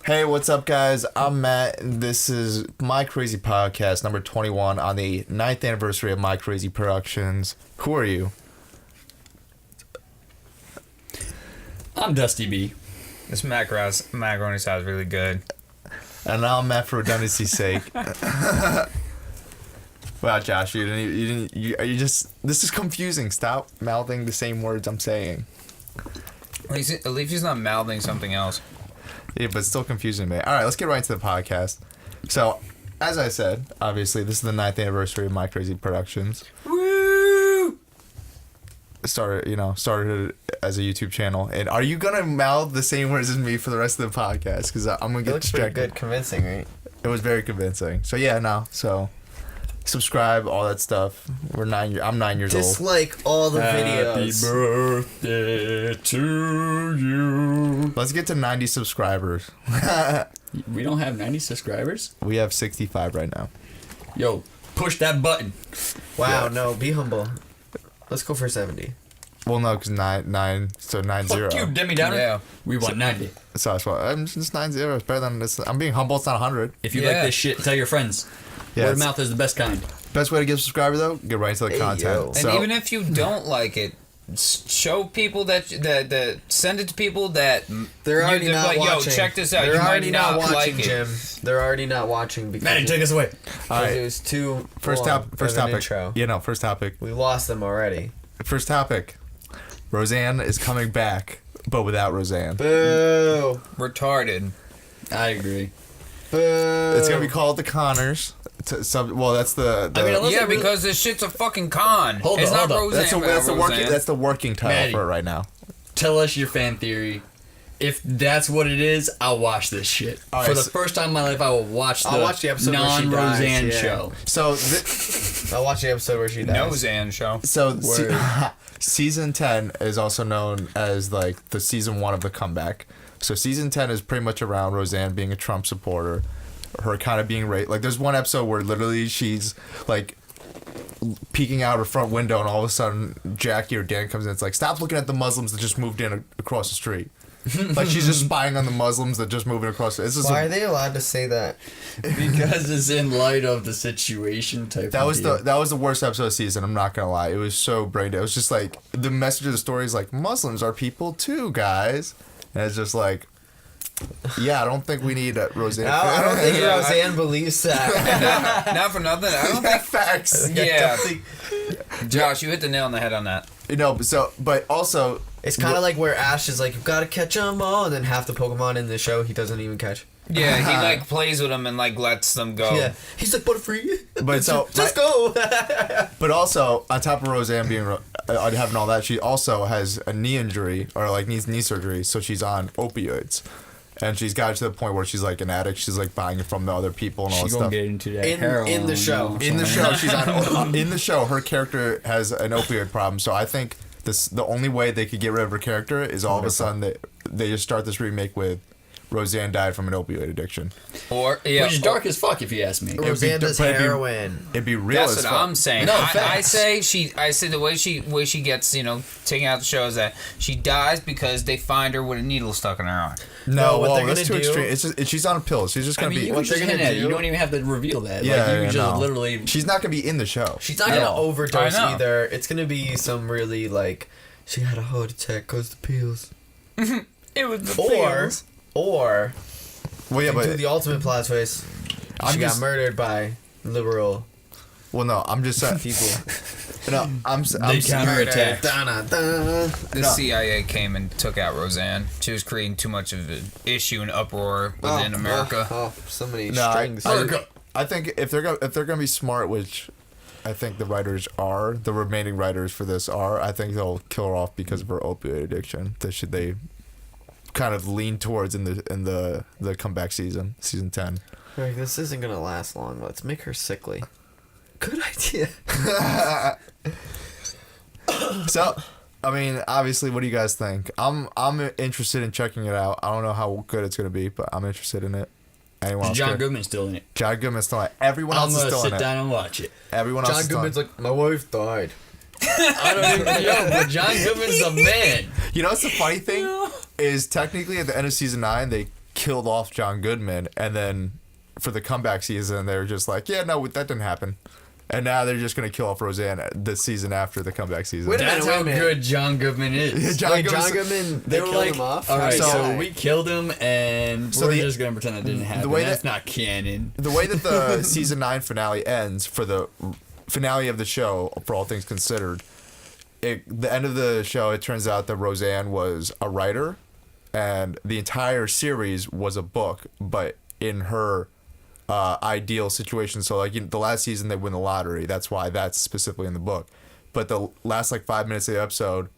Hey, what's up, guys? I'm Matt, and this is My Crazy Podcast, number 21, on the 9th anniversary of MyCrazyProductions. Who are you? I'm Dusty B. This macaroni sounds really good. And I'm Matt for redundancy's sake. Wow, Josh, you just, this is confusing. Stop mouthing the same words I'm saying. At least he's not mouthing something else. Yeah, but it's still confusing me. All right, let's get right into the podcast. So, as I said, obviously, this is the 9th anniversary of My Crazy Productions. Woo! Started as a YouTube channel. And are you gonna mouth the same words as me for the rest of the podcast? Because I'm gonna get distracted. Pretty good, convincing, right? It was very convincing. So yeah, subscribe, all that stuff. I'm 9 years old. Dislike all the videos. Happy birthday to you. Let's get to 90 subscribers. We don't have 90 subscribers? We have 65 right now. Yo, push that button. Wow, Yeah. no, be humble. Let's go for 70. Well, no, because 9, so 90. Fuck you, Demi Downer. Yeah. We want 90. So that's why I'm just 90. It's better than this. I'm being humble. It's not 100. If you like this shit, tell your friends. Yeah, Word of mouth is the best kind. Best way to get a subscriber, though, get right into the content. Yo. And So, even if you don't like it, show people that send it to people that They're already not like, watching. Yo, check this out. They're You already might not watching, like it. Jim. They're already not watching because Maddie, take us away. all right, it was too first long of an topic. intro. Yeah, no, first topic. We lost them already. First topic. Roseanne is coming back, but without Roseanne. Boo! Retarded. I agree. Boo! It's gonna be called The Connors. That's the. I mean, Yeah, because this shit's a fucking con. Hold it's on, not hold on. Roseanne. that's the working title Maddie. for it right now. Tell us your fan theory. If that's what it is, I'll watch this shit. All right, For the so- first time in my life, I will watch I'll watch the episode where she non-Roseanne dies, yeah. show. So, I'll watch the episode where she dies. Roseanne show. Word. season 10 is also known as like the season 1 of the comeback. So season 10 is pretty much around Roseanne being a Trump supporter, her kind of being raped. Like there's one episode where literally she's like peeking out her front window, and all of a sudden Jackie or Dan comes in. It's like, stop looking at the Muslims that just moved in across the street. Like she's just spying on the Muslims that just moved in across. This is Why are they allowed to say that? Because it's in light of the situation type That of was deal. the worst episode of the season. I'm not gonna lie, it was so brain dead. It was just like the message of the story is like Muslims are people too, guys, and it's just like, yeah, I don't think we need Roseanne. I don't think Yeah, Roseanne believes that. Not for nothing. I don't think. Facts. Yeah. Josh, you hit the nail on the head on that. But also, It's kind of like where Ash is like, you've got to catch them all, and then half the Pokemon in the show he doesn't even catch. Yeah, he like plays with them and like lets them go. Yeah, he's like Butterfree. But so just go. but also on top of Roseanne being having all that, she also has a knee injury or like needs knee surgery, so she's on opioids. And she's got to the point where she's like an addict. She's like buying it from the other people and all She that gonna stuff. get into that In- heroin in the show. In the show, she's on. In the show, her character has an opioid problem. So I think the only way they could get rid of her character is all of a sudden they just start this remake with Roseanne died from an opioid addiction. Or yeah, Which is dark as fuck if you ask me. Roseanne does but it'd be- heroin. It'd be real That's as what fuck. I'm saying. No, I facts. say the way she gets taken out the show is that she dies because they find her with a needle stuck in her arm. No, what whoa, they're that's too gonna do- extreme. It's just, she's on a pill. She's just I gonna mean, be. you what can just they're hint gonna at it. You do- don't even have to reveal that. Yeah, like, you yeah, just no. literally... She's not gonna be in the show. She's not Yeah. gonna overdose I know. either. It's gonna be some really like, she had a heart attack cause the pills. It was the Or Well, yeah, do but the ultimate plot twist. I'm She just- got murdered by liberal well, no, I'm just saying. people. No, I'm They counterattack. The CIA came and took out Roseanne. She was creating too much of an issue and uproar within America. Oh, so many No, strings. I think if they're gonna be smart, which I think the writers are, the remaining writers for this are, I think they'll kill her off because of her opioid addiction. They kind of lean towards in the comeback season 10. Like, this isn't gonna last long. Let's make her sickly. Good idea. So, I mean, obviously, what do you guys think? I'm interested in checking it out. I don't know how good it's gonna be, but I'm interested in it. Anyone else? John care? Goodman's still in it. John Goodman's still in it. Everyone I'm else is gonna still in sit it. down and watch it. Everyone else John is still in Goodman's it. like, my wife died. I don't even know, but John Goodman's the man. You know what's the funny thing? Is technically at the end of season 9, killed off John Goodman, and then for the comeback season, they were just like, yeah, no, that didn't happen. And now they're just going to kill off Roseanne the season after the comeback season. Wait a minute, That's wait a how minute. good John Goodman is. John Wait, Goodman's- John Goodman, They they were killed like, him off? all right, So- so we killed him, and So we're the- just gonna pretend that didn't happen. way That's that- not canon. The way that the season 9 finale ends, for the finale of the show, for all things considered, the end of the show, it turns out that Roseanne was a writer, and the entire series was a book, but in her ideal situation. So like the last season they win the lottery. That's why that's specifically in the book. But the last like 5 minutes of the episode,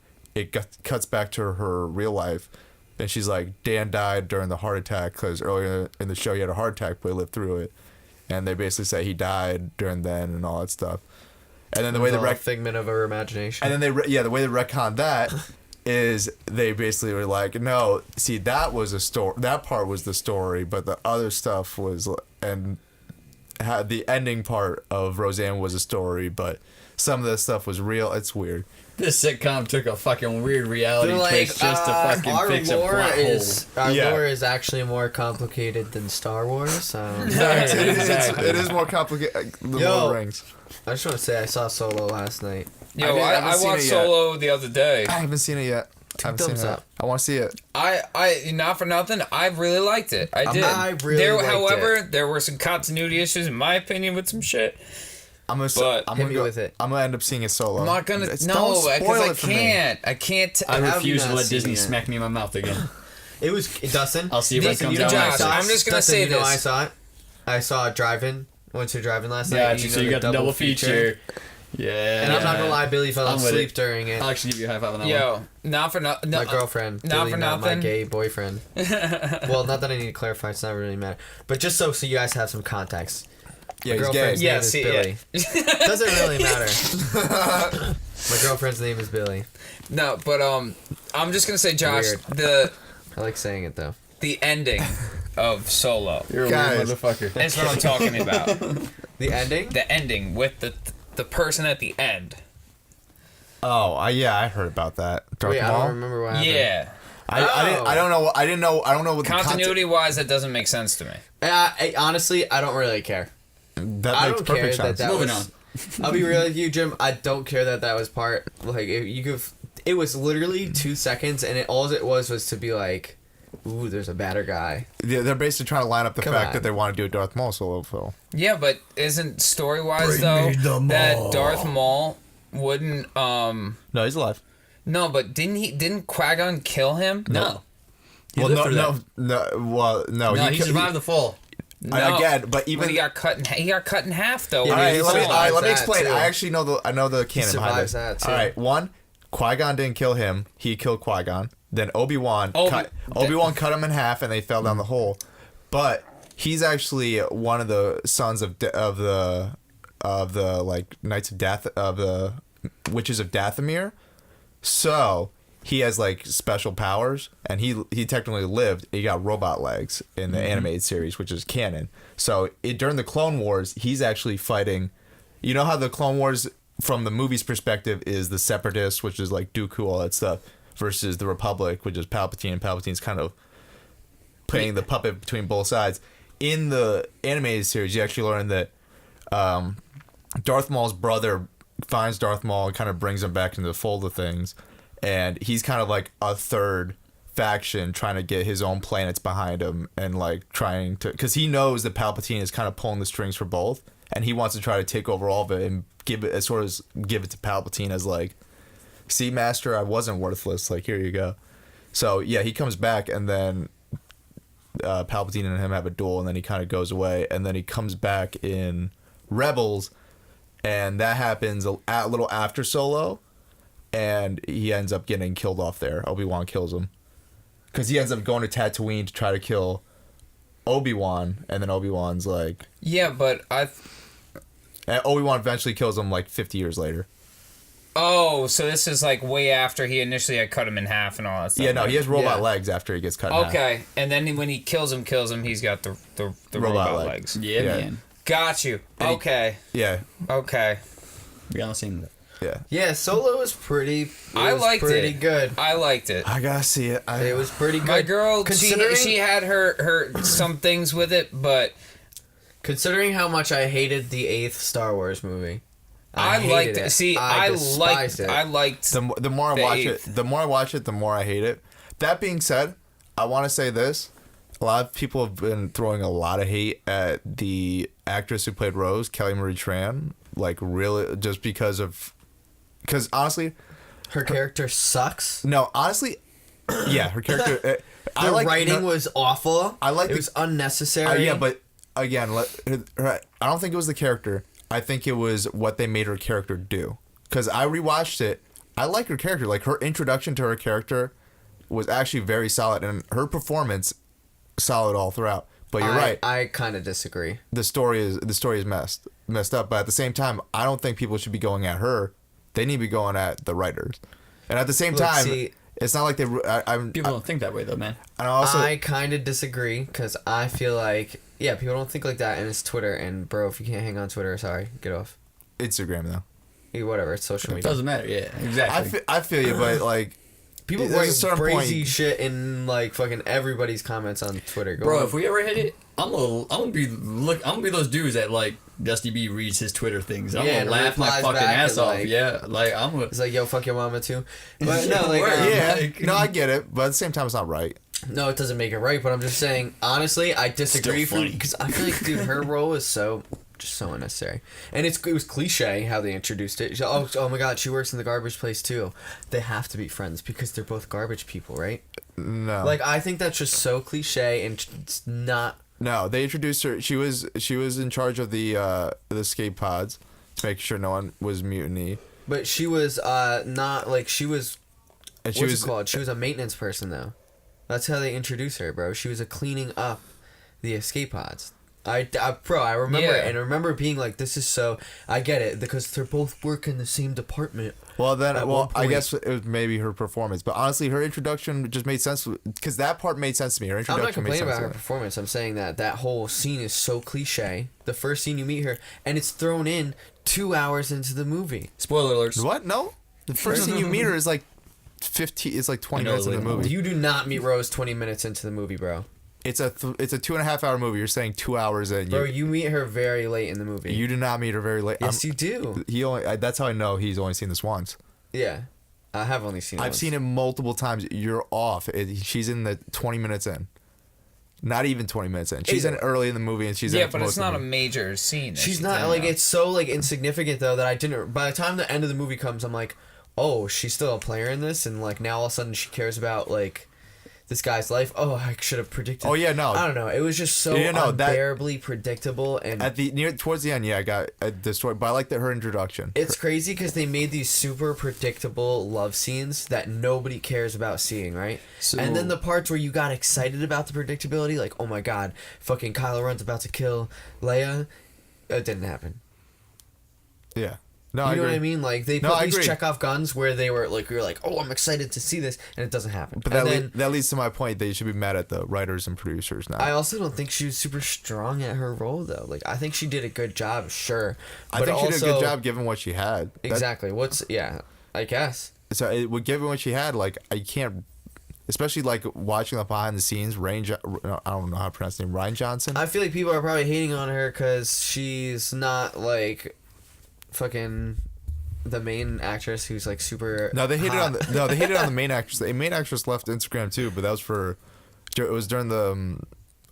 cuts back to her real life, and she's like, Dan died during the heart attack because earlier in the show he had a heart attack, but he lived through it. And they basically say he died during then and all that stuff. And then the way It was the all a figment of her imagination. and then the way they retconned that is they basically were like, no, see, that was a story. That part was the story, but the other stuff was, and had the ending part of Roseanne was a story, but some of the stuff was real. It's weird. This sitcom took a fucking weird reality They're like, twist just to fucking our fix a lore plot is hole. our Yeah. lore is actually more complicated than Star Wars. It is more complicated than Yo. Lord of the Rings. I just want to say I saw Solo last night. Yo, I haven't I seen watched it yet. Solo the other day. I haven't seen it yet. I haven't thumbs seen it. up. I want to see it. I not for nothing, I really liked it. I did. I really there, liked however, there were some continuity issues, in my opinion, with some shit. I'm gonna. But- I'm Hit gonna me go with it. I'm gonna end up seeing it solo. I'm not gonna. Don't No, spoil because I it for me. can't. I can't. I Have refuse you to not let seen Disney it? smack me in my mouth again. It was Dustin. I'll see if Listen, it comes you out. know, when I Josh, saw it. I'm just gonna Dustin, say you know this. I saw it. I saw it driving. Went to driving last night. Yeah, so you got the double feature. Yeah. And I'm not gonna lie, Billy fell I'm with asleep it. during it. I'll actually give you a high five on that one. Yo, not for nothing. My girlfriend, not Billy, for not my nothing. gay boyfriend. Well, not that I need to clarify. It's not really matter. But just so you guys have some context. Yeah, My he's girlfriend's gay. Yeah, name is see, Billy. Doesn't really matter. My girlfriend's name is Billy. No, but I'm just gonna say, Josh, Weird. I like saying it though. the ending of Solo. You're a Guys. weird motherfucker. That's what I'm talking about. The ending? The ending with the person at the end. Oh, yeah, I heard about that. Darth Wait, I Maul? don't remember what happened. Yeah. I don't know. I didn't know. I don't know what Continuity wise, that doesn't make sense to me. Honestly, I don't really care. That I makes don't care perfect that sense. that Moving was. I'll be real with you, Jim. I don't care that that was part. Like it was literally 2 seconds, and all it was to be like, "Ooh, there's a badder guy." Yeah, they're basically trying to line up the Come fact on. that they want to do a Darth Maul solo film. Yeah, but isn't story wise though that Darth Maul wouldn't No, he's alive. no, but didn't Qui-Gon kill him? No. He Well, lived no, through no, that. no. Well, no. No, he survived the fall. No. Again, but even But he got cut in half though. Yeah, All but right, he let me survives explain. that, too. I actually know the canon behind survives this. that, too. All right, one, Qui-Gon didn't kill him. He killed Qui-Gon. Then Obi-Wan Obi-Wan cut him in half, and they fell down the hole. But he's actually one of the sons of the like Knights of Dath of the Witches of Dathomir. So he has like special powers, and he technically lived. He got robot legs in the animated series, which is canon. So during the Clone Wars, he's actually fighting. You know how the Clone Wars, from the movie's perspective, is the Separatists, which is like Dooku, all that stuff, versus the Republic, which is Palpatine. And Palpatine's kind of playing the puppet between both sides. In the animated series, you actually learn that Darth Maul's brother finds Darth Maul and kind of brings him back into the fold of things. And he's kind of like a third faction trying to get his own planets behind him and like trying to, because he knows that Palpatine is kind of pulling the strings for both, and he wants to try to take over all of it and give it to Palpatine as like, see, Master, I wasn't worthless, like, here you go. So yeah, he comes back, and then Palpatine and him have a duel, and then he kind of goes away, and then he comes back in Rebels, and that happens a little after Solo. And he ends up getting killed off there. Obi-Wan kills him. Because he ends up going to Tatooine to try to kill Obi-Wan. And then Obi-Wan's like... Yeah, but And Obi-Wan eventually kills him like 50 years later. Oh, so this is like way after he initially had cut him in half and all that stuff. Yeah, no, right? he has robot Yeah. legs after he gets cut in half. Okay, and then when he kills him, he's got the robot legs. Yeah, Yeah. man. Got you. And he- Okay. Yeah. Okay. We all seen that. Yeah, Solo was pretty. I liked it. Pretty good. I liked it. I gotta see it. It was pretty good. My girl, considering she had her some things with it, but considering how much I hated the 8th Star Wars movie, I liked it. See, I liked the more I watch it, the more I watch it, the more I hate it. That being said, I want to say this: a lot of people have been throwing a lot of hate at the actress who played Rose, Kelly Marie Tran, like really just because honestly, her character sucks. No, honestly, yeah, her character. The writing was awful. It was unnecessary. Yeah, but again, I don't think it was the character. I think it was what they made her character do. Because I rewatched it. I like her character. Like, her introduction to her character was actually very solid, and her performance solid all throughout. But you're right. I kind of disagree. The story is messed up. But at the same time, I don't think people should be going at her. They need to be going at the writers. And at the same time, it's not like they. People don't think that way though, man. And I kind of disagree because I feel like people don't think like that, and it's Twitter. And bro, if you can't hang on Twitter, sorry, get off. Instagram though. Whatever, it's social media. It doesn't matter. Yeah, exactly. I feel you, but like. People write crazy shit in like fucking everybody's comments on Twitter. Bro, if we ever hit it, I'm gonna be those dudes that like Dusty B reads his Twitter things. I'm gonna laugh my fucking ass off. It's like, yo, fuck your mama too. But no, like no, I get it, but at the same time, it's not right. No, it doesn't make it right. But I'm just saying, honestly, I disagree because I feel like, dude, her role is so unnecessary, and it was cliche how they introduced it. Oh my god, she works in the garbage place too. They have to be friends because they're both garbage people, right? No, like I think that's just so cliche and it's not. No, they introduced her. She was in charge of the escape pods, making sure no one was mutiny. But she was not like she was. And what's it called? She was a maintenance person though. That's how they introduced her, bro. She was a cleaning up the escape pods. I remember it, and I remember being like, this is so... I get it, because they're both work in the same department. Well, then, I guess it was maybe her performance. But honestly, her introduction just made sense, because that part made sense to me. Her introduction made sense. I'm not complaining about her performance. I'm saying that whole scene is so cliche. The first scene you meet her, and it's thrown in 2 hours into the movie. Spoiler alerts. What? No? The first scene you meet her is like 20 minutes into the movie. You do not meet Rose 20 minutes into the movie, bro. It's a 2.5 hour movie. You're saying 2 hours in. Bro, you meet her very late in the movie. You do not meet her very late. Yes, you do. That's how I know he's only seen this once. Yeah, I have only seen it I've once. seen it multiple times. You're off. She's in the 20 minutes in. Not even 20 minutes in. She's in early in the movie, and she's in but it's not a major scene. She's not like it's so like insignificant though that I didn't. By the time the end of the movie comes, I'm like, oh, she's still a player in this, and like now all of a sudden she cares about like this guy's life. Oh, I should have predicted. Oh yeah, no. I don't know. It was just so unbearably predictable, and at towards the end, I got the story, but I like her introduction. It's crazy because they made these super predictable love scenes that nobody cares about seeing, right? And then the parts where you got excited about the predictability, like, oh my god, fucking Kylo Ren's about to kill Leia, it didn't happen. Yeah. No, you know what I mean? Like they put these Chekhov guns where they were like, we were like, oh, I'm excited to see this, and it doesn't happen. But that leads to my point. They should be mad at the writers and producers now. I also don't think she was super strong at her role though. Like I think she did a good job, sure. I think she did a good job given what she had. Exactly. I guess. So given what she had, like I can't. Especially like watching the behind the scenes, I don't know how to pronounce his name, Ryan Johnson. I feel like people are probably hating on her because she's not like fucking the main actress who's like super. No, they hated on the main actress. The main actress left Instagram too, but that was it was during the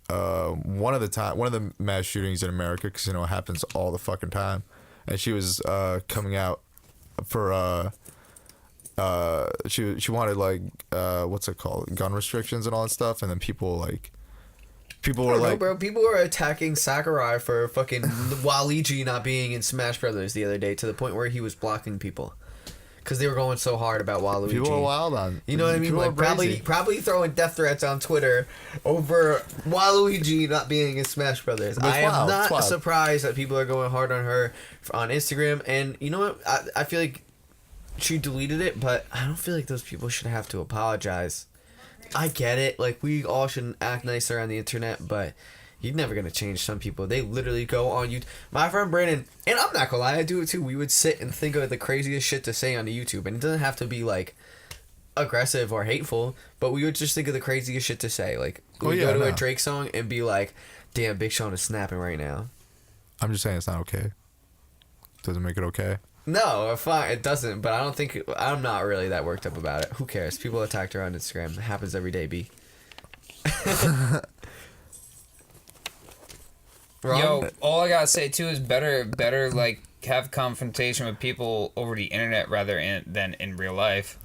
one of the mass shootings in America, because it happens all the fucking time, and she was coming out for she wanted like what's it called, gun restrictions and all that stuff, and then people were like, bro, people were attacking Sakurai for fucking Waluigi not being in Smash Brothers the other day, to the point where he was blocking people because they were going so hard about Waluigi. People are wild on. You know what I mean? Like probably throwing death threats on Twitter over Waluigi not being in Smash Brothers. I am not surprised that people are going hard on her on Instagram. And you know what? I feel like she deleted it, but I don't feel like those people should have to apologize. I get it. Like, we all shouldn't act nicer on the internet, but You're never gonna change some people. They literally go on YouTube. My friend Brandon, and I'm not gonna lie, I do it too. We would sit and think of the craziest shit to say on the YouTube, and it doesn't have to be like aggressive or hateful, but we would just think of the craziest shit to say. Like we go to a Drake song and be like, "Damn, Big Sean is snapping right now." I'm just saying it's not okay. Doesn't make it okay. No, fine, it doesn't. But I don't think I'm not really that worked up about it. Who cares? People attacked her on Instagram. It happens every day, B. Yo, all I gotta say too is better like have confrontation with people over the internet rather than in real life.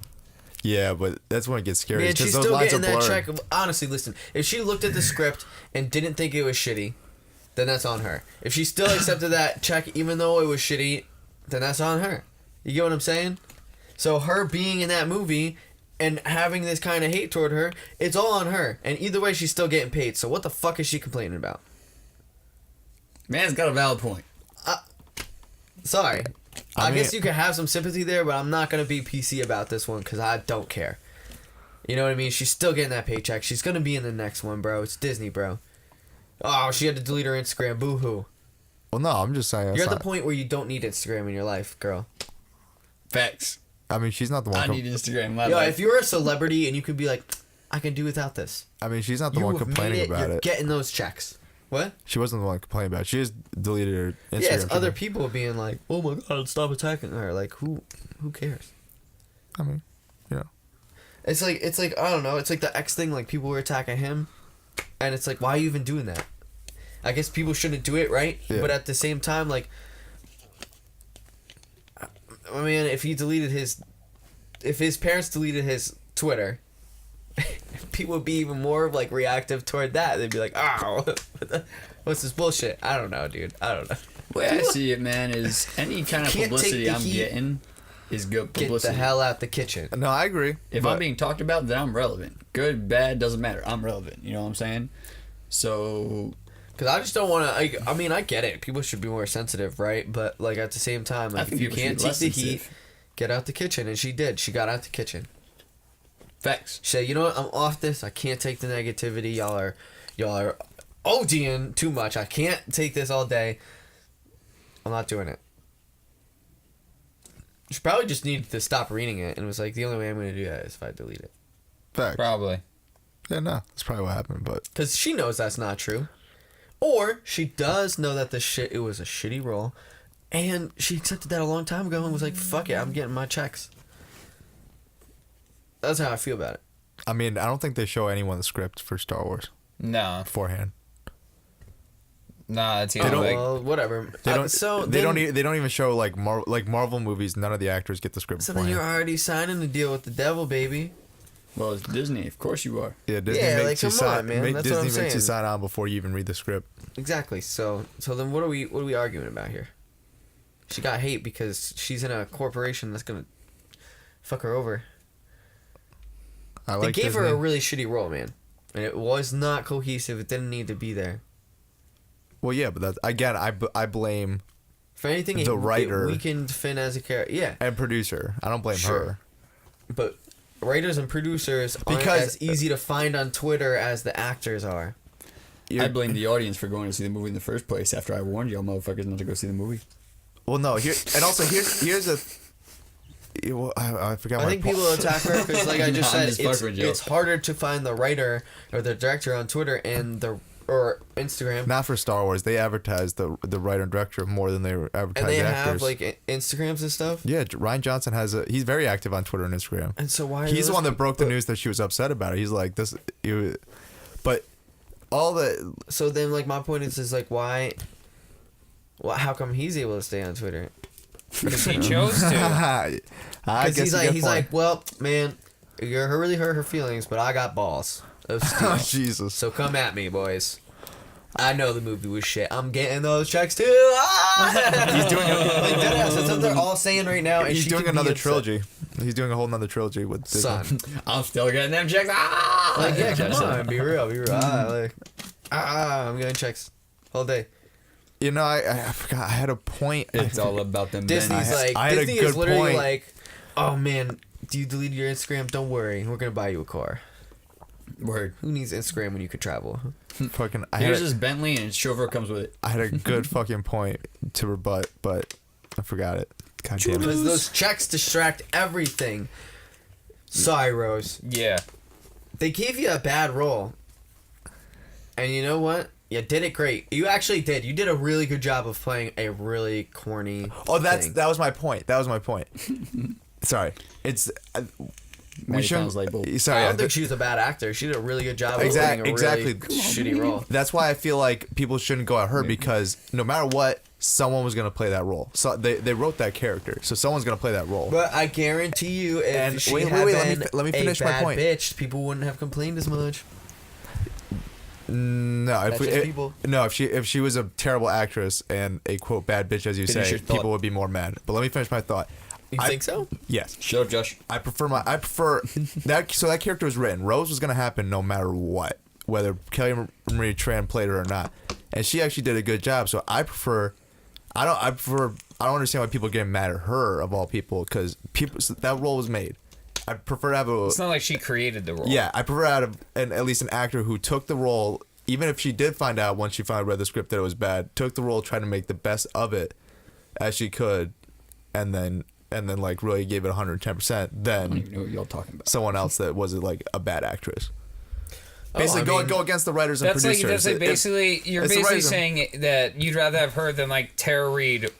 Yeah, but that's when it gets scary. Man, she's still getting that check. Honestly, listen, if she looked at the script and didn't think it was shitty, then that's on her. If she still accepted that check even though it was shitty, then that's on her. You get what I'm saying? So her being in that movie and having this kind of hate toward her, it's all on her. And either way, she's still getting paid. So what the fuck is she complaining about? Man's got a valid point. Sorry. I guess you could have some sympathy there, but I'm not going to be PC about this one because I don't care. You know what I mean? She's still getting that paycheck. She's going to be in the next one, bro. It's Disney, bro. Oh, she had to delete her Instagram. Boo-hoo. Well, no, I'm just saying. You're at the point where you don't need Instagram in your life, girl. Facts. I mean, she's not the one. I need Instagram in my life. life. If you're a celebrity and you could be like, I can do without this. I mean, she's not the one complaining about it. Getting those checks. What? She wasn't the one complaining about it. She just deleted her Instagram. Yeah, it's other people being like, oh my God, stop attacking her. Like, who cares? I mean, you know. It's like, I don't know. It's like the X thing. Like, people were attacking him. And it's like, why are you even doing that? I guess people shouldn't do it, right? Yeah. But at the same time, like, I mean, if his parents deleted his Twitter, people would be even more like reactive toward that. They'd be like, "Oh, what's this bullshit?" I don't know, dude. I don't know. The way I see it, man, is any kind of publicity I'm getting is good publicity. Get the hell out the kitchen. No, I agree. If I'm being talked about, then I'm relevant. Good, bad, doesn't matter. I'm relevant. You know what I'm saying? So, because I just don't want to. I mean, I get it. People should be more sensitive, right? But like at the same time, like if you can't take the heat, get out the kitchen. And she did. She got out the kitchen. Facts. She said, "You know what? I'm off this. I can't take the negativity. Y'all are ODing too much. I can't take this all day. I'm not doing it." She probably just needed to stop reading it, and was like, "The only way I'm going to do that is if I delete it." Facts. Probably. Yeah, no, that's probably what happened, but because she knows that's not true, or she does know that it was a shitty role, and she accepted that a long time ago and was like, "Fuck it, I'm getting my checks." That's how I feel about it. I mean, I don't think they show anyone the script for Star Wars. No. Beforehand. Nah, it's either well, whatever. They don't even show like Marvel movies. None of the actors get the script. So beforehand. then you're already signing the deal with the devil, baby. Well, it's Disney. Of course you are. Yeah, Disney makes you sign. Disney makes you sign on before you even read the script. Exactly. So then what are we arguing about here? She got hate because she's in a corporation that's gonna fuck her over. They gave her a really shitty role, man, and it was not cohesive. It didn't need to be there. Well, yeah, but that's again, I blame for anything the writer. It weakened Finn as a character, yeah, and producer. I don't blame her. But writers and producers aren't as easy to find on Twitter as the actors are. I blame the audience for going to see the movie in the first place after I warned y'all motherfuckers not to go see the movie. Well, no, here's a. I forgot. I think people attack her because, like I just said, it's harder to find the writer or the director on Twitter or Instagram. Not for Star Wars. They advertise the writer and director more than they advertise and they actors. Have like Instagrams and stuff. Yeah, Rian Johnson he's very active on Twitter and Instagram. And so why? He's the one that broke the news that she was upset about it. He's like this, but all the. So then, like, my point is like why? Well, how come he's able to stay on Twitter? Because he chose to. I guess he's like, well, man, you're really hurt her feelings, but I got balls of steel. Oh, Jesus. So come at me, boys. I know the movie was shit. I'm getting those checks too. Ah! He's doing that's what they're all saying right now. And he's doing another trilogy. He's doing a whole nother trilogy with Son. I'm still getting them checks. Ah! Like, yeah, come on, be real. I'm getting checks all day. You know, I forgot. I had a point. It's all about them. Disney's like, Disney is literally like, oh man, do you delete your Instagram? Don't worry, we're gonna buy you a car. Word. Who needs Instagram when you could travel? Fucking. Here's his Bentley and his chauffeur comes with it. I had a good fucking point to rebut, but I forgot it. God damn it. Because those checks distract everything. Sorry, Rose. Yeah. They gave you a bad role. And you know what? You did it great. You actually did. You did a really good job of playing a really corny that was my point. That was my point. Sorry. It's... we shouldn't... Sorry, I don't think she was a bad actor. She did a really good job of playing a really shitty role. That's why I feel like people shouldn't go at her because no matter what, someone was going to play that role. So they wrote that character. So someone's going to play that role. But I guarantee you if she had been let me finish my point. Bitch, people wouldn't have complained as much. No, if she was a terrible actress and a quote bad bitch as you say, people would be more mad. But let me finish my thought. You think so? Yes. Shut up, Josh. I prefer that. So that character was written. Rose was gonna happen no matter what, whether Kelly Marie Tran played her or not, and she actually did a good job. So I prefer. I don't understand why people get mad at her of all people because that role was made. I prefer to have a. It's not like she created the role. Yeah, I prefer to have at least an actor who took the role, even if she did find out once she finally read the script that it was bad, took the role, tried to make the best of it as she could, and then like really gave it 110%. Then I don't even know what y'all talking about. Someone else that wasn't like a bad actress. Basically, go against the writers and that's producers. Like, you're basically saying that you'd rather have her than like Tara Reid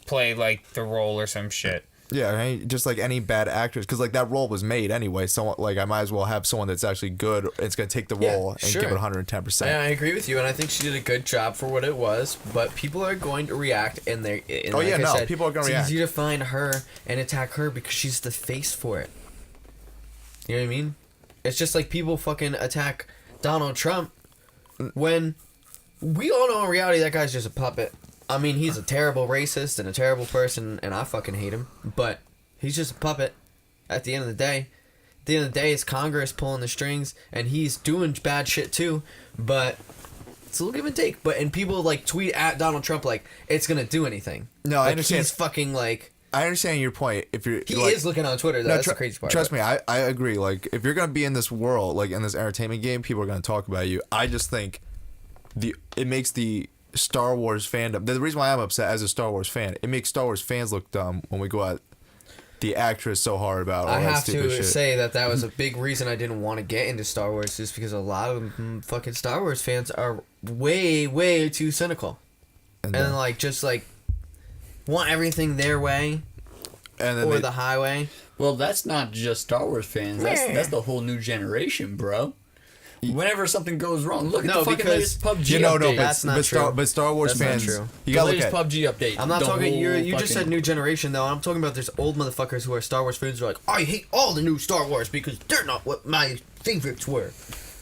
play like the role or some shit. Yeah, right? Just like any bad actress, because like that role was made anyway. Someone like I might as well have someone that's actually good. It's gonna take the role and give it 110%. Yeah, I agree with you, and I think she did a good job for what it was. But people are going to react, and they. People are gonna react. It's easy to find her and attack her because she's the face for it. You know what I mean? It's just like people fucking attack Donald Trump when we all know in reality that guy's just a puppet. I mean, he's a terrible racist and a terrible person, and I fucking hate him. But he's just a puppet at the end of the day. At the end of the day, it's Congress pulling the strings, and he's doing bad shit too. But it's a little give and take. And people like tweet at Donald Trump like it's gonna do anything. No, I understand. He's fucking like. I understand your point. If he is looking on Twitter, that's the crazy part. Trust me, I agree. Like if you're gonna be in this world, like in this entertainment game, people are gonna talk about you. I just think it makes the Star Wars fandom. The reason why I'm upset as a Star Wars fan, it makes Star Wars fans look dumb when we go at the actress so hard about all that stupid shit. I have to say that was a big reason I didn't want to get into Star Wars, just because a lot of fucking Star Wars fans are way, way too cynical, and like just like want everything their way, or the highway. Well, that's not just Star Wars fans. That's the whole new generation, bro. Whenever something goes wrong, look at the fucking latest PUBG update. That's not true. But Star Wars fans, you gotta look at the latest PUBG update. I'm not talking. You just said new generation though. I'm talking about there's old motherfuckers who are Star Wars fans who are like, I hate all the new Star Wars because they're not what my favorites were.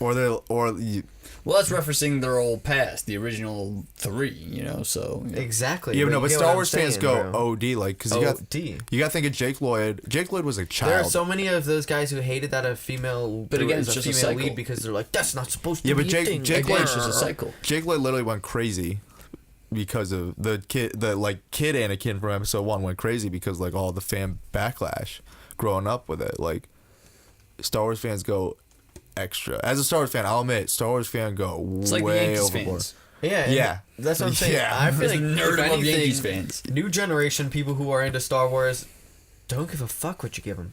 Well, that's referencing their old past, the original 3, you know, so... Yeah. Exactly. Yeah, but Star Wars fans go OD, like, because you got to think of Jake Lloyd. Jake Lloyd was a child. There are so many of those guys who hated that a female lead because they're like, that's not supposed to be a thing. Jake Lloyd's just a cycle. Jake Lloyd literally went crazy because of the kid Anakin from episode 1 went crazy because, like, all the fan backlash growing up with it. Like, Star Wars fans go... extra. As a Star Wars fan, I'll admit, Star Wars fan go way overboard. Fans. Yeah. That's what I'm saying. Yeah. I feel like nerd of Yankees fans. New generation people who are into Star Wars don't give a fuck what you give them.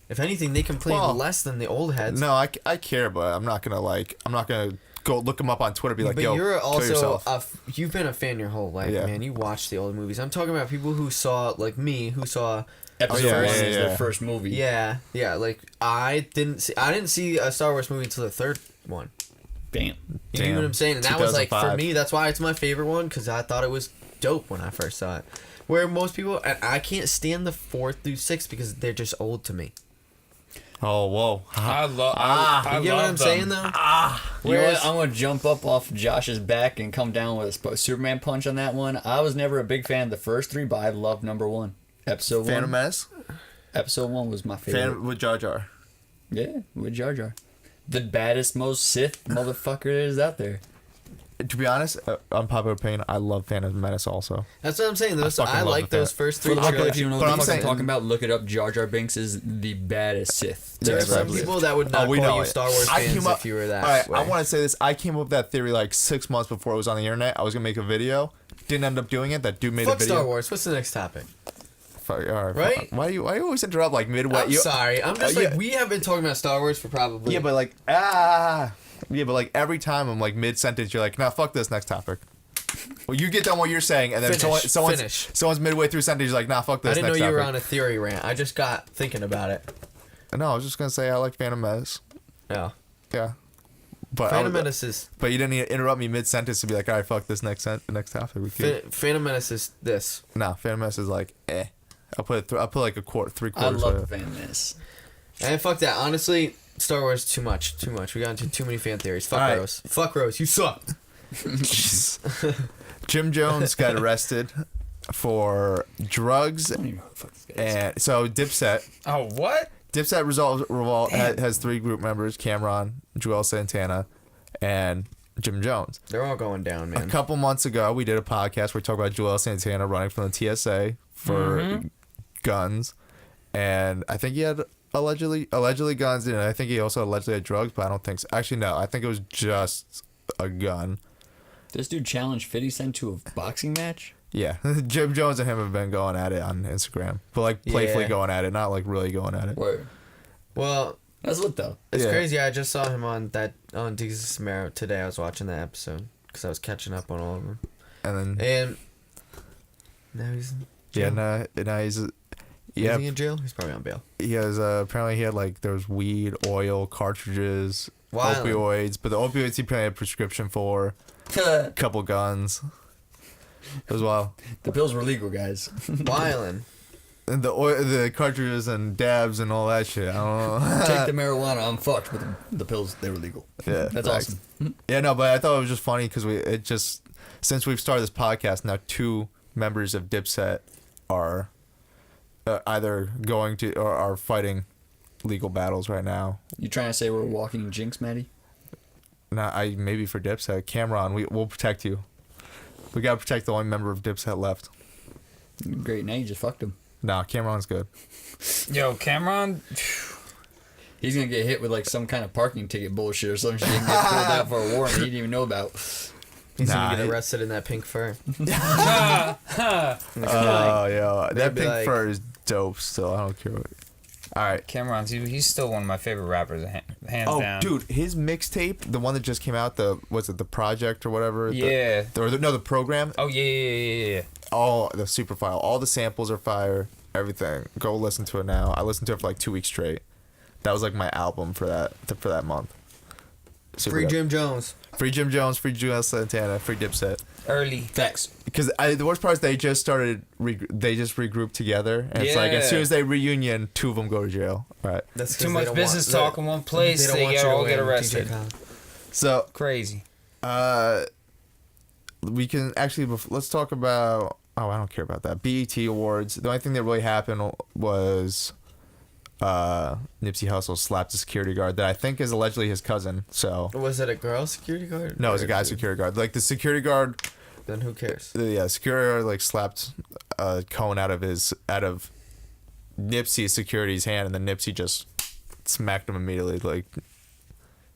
If anything, they complain less than the old heads. No, I care, but I'm not gonna go look them up on Twitter and be like, yo, you're kill yourself. You've been a fan your whole life, man. You watched the old movies. I'm talking about people who saw, like me, who saw... Episode 1 is their first movie. Yeah. Like I didn't see a Star Wars movie until the third one. Damn. You know what I'm saying? And that was like for me. That's why it's my favorite one because I thought it was dope when I first saw it. Where most people, and I can't stand the 4 through 6 because they're just old to me. Oh whoa! I you get what I'm saying though? You know what? I'm gonna jump up off Josh's back and come down with a Superman punch on that one. I was never a big fan of the first 3, but I love number 1. Episode 1. Phantom Menace? Episode 1 was my favorite. With Jar Jar. Yeah, with Jar Jar. The baddest, most Sith motherfucker there is out there. to be honest, unpopular opinion, I love Phantom Menace also. That's what I'm saying. I like those first three. If you don't know what the fuck I'm talking about, look it up. Jar Jar Binks is the baddest Sith. There are some people that would not call you Star Wars fans if you were that. All right, I want to say this. I came up with that theory like 6 months before it was on the internet. I was gonna make a video. Didn't end up doing it. That dude made a video. Star Wars. What's the next topic? Fuck, all right. Right? Why you always interrupt like midway? I'm sorry. I'm just we have been talking about Star Wars for probably. Yeah, but like every time I'm like mid sentence, you're like, nah, fuck this, next topic. Well, you get done what you're saying, and then someone's midway through sentence, you're like, nah, fuck this. I didn't next know you were topic. on a theory rant. I just got thinking about it. No, I was just gonna say I like Phantom Menace. Yeah. Yeah. But Phantom Menace is. But you didn't interrupt me mid sentence to be like, all right, fuck this next topic. Phantom Menace is this. No, Phantom Menace is like, eh. I'll put like a quarter, 3/4. I love Phantom Menace. And fuck that. Honestly, Star Wars too much. We got into too many fan theories. Fuck Rose. Fuck Rose. You suck. Jim Jones got arrested for drugs, and so Dipset. Oh, what? Dipset Revolt has 3 group members: Cameron, Joel Santana, and Jim Jones. They're all going down, man. A couple months ago, we did a podcast where we talked about Joel Santana running from the TSA for guns, and I think he had allegedly guns, and I think he also allegedly had drugs, but I don't think so. Actually, no, I think it was just a gun. This dude challenged 50 Cent to a boxing match? Yeah, Jim Jones and him have been going at it on Instagram, but like playfully going at it, not like really going at it. Word. Well, that's lit though. It's crazy. I just saw him on Jesus Samaro today. I was watching that episode because I was catching up on all of them. And now he's in jail. Now he's Is he in jail? He's probably on bail. He has apparently he had like there was weed, oil, cartridges, opioids, but the opioids he probably had a prescription for. A couple guns. It was wild. The pills were legal, guys. Wildin'. And the cartridges and dabs and all that shit. I don't know. Take the marijuana. I'm fucked. But the pills, they were legal. Yeah, that's awesome. Yeah, no, but I thought it was just funny because since we've started this podcast now, 2 members of Dipset are either going to or are fighting legal battles right now. You trying to say we're walking jinx, Maddie? Nah, maybe for Dipset. Cameron, we'll protect you. We gotta protect the only member of Dipset left. Great, now you just fucked him. Nah, Cameron's good. Yo, Cameron, he's gonna get hit with like some kind of parking ticket bullshit or some shit and get pulled out for a warrant he didn't even know about. He's gonna get arrested in that pink fur. Yeah, that pink fur is dope. Still, I don't care. All right, Cameron, he's still one of my favorite rappers, hands down. Oh, dude, his mixtape, the one that just came out, the project or whatever? Yeah. The program? Oh, yeah. All the super file. All the samples are fire. Everything. Go listen to it now. I listened to it for like 2 weeks straight. That was like my album for that month. Free Jim Jones. Free Jim Jones, free Joel Santana, free Dipset. Early. Facts. Because the worst part is they just started, they just regrouped together. And it's like, as soon as they reunion, 2 of them go to jail. Right. That's too much business talk in one place. They all get arrested. So. Crazy. We can actually, let's talk about, I don't care about that. BET Awards. The only thing that really happened was Nipsey Hussle slapped a security guard that I think is allegedly his cousin. So was it a girl security guard? No, it was a guy security guard. Like the security guard. Then who cares? Yeah, security guard like slapped a cone out of Nipsey's security's hand, and then Nipsey just smacked him immediately. Like it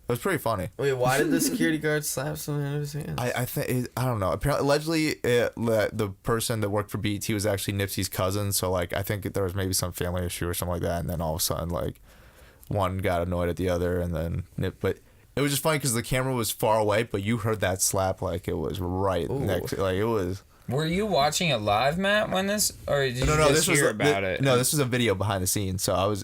was pretty funny. Wait, why did the security guard slap someone out of his hand? I think I don't know. Apparently, allegedly, the person that worked for BET was actually Nipsey's cousin. So like, I think there was maybe some family issue or something like that, and then all of a sudden, like, one got annoyed at the other, and then but it was just funny because the camera was far away, but you heard that slap like it was right next. Like it was. Were you watching it live, Matt, when this, or did you just hear about it? No, this was a video behind the scenes. So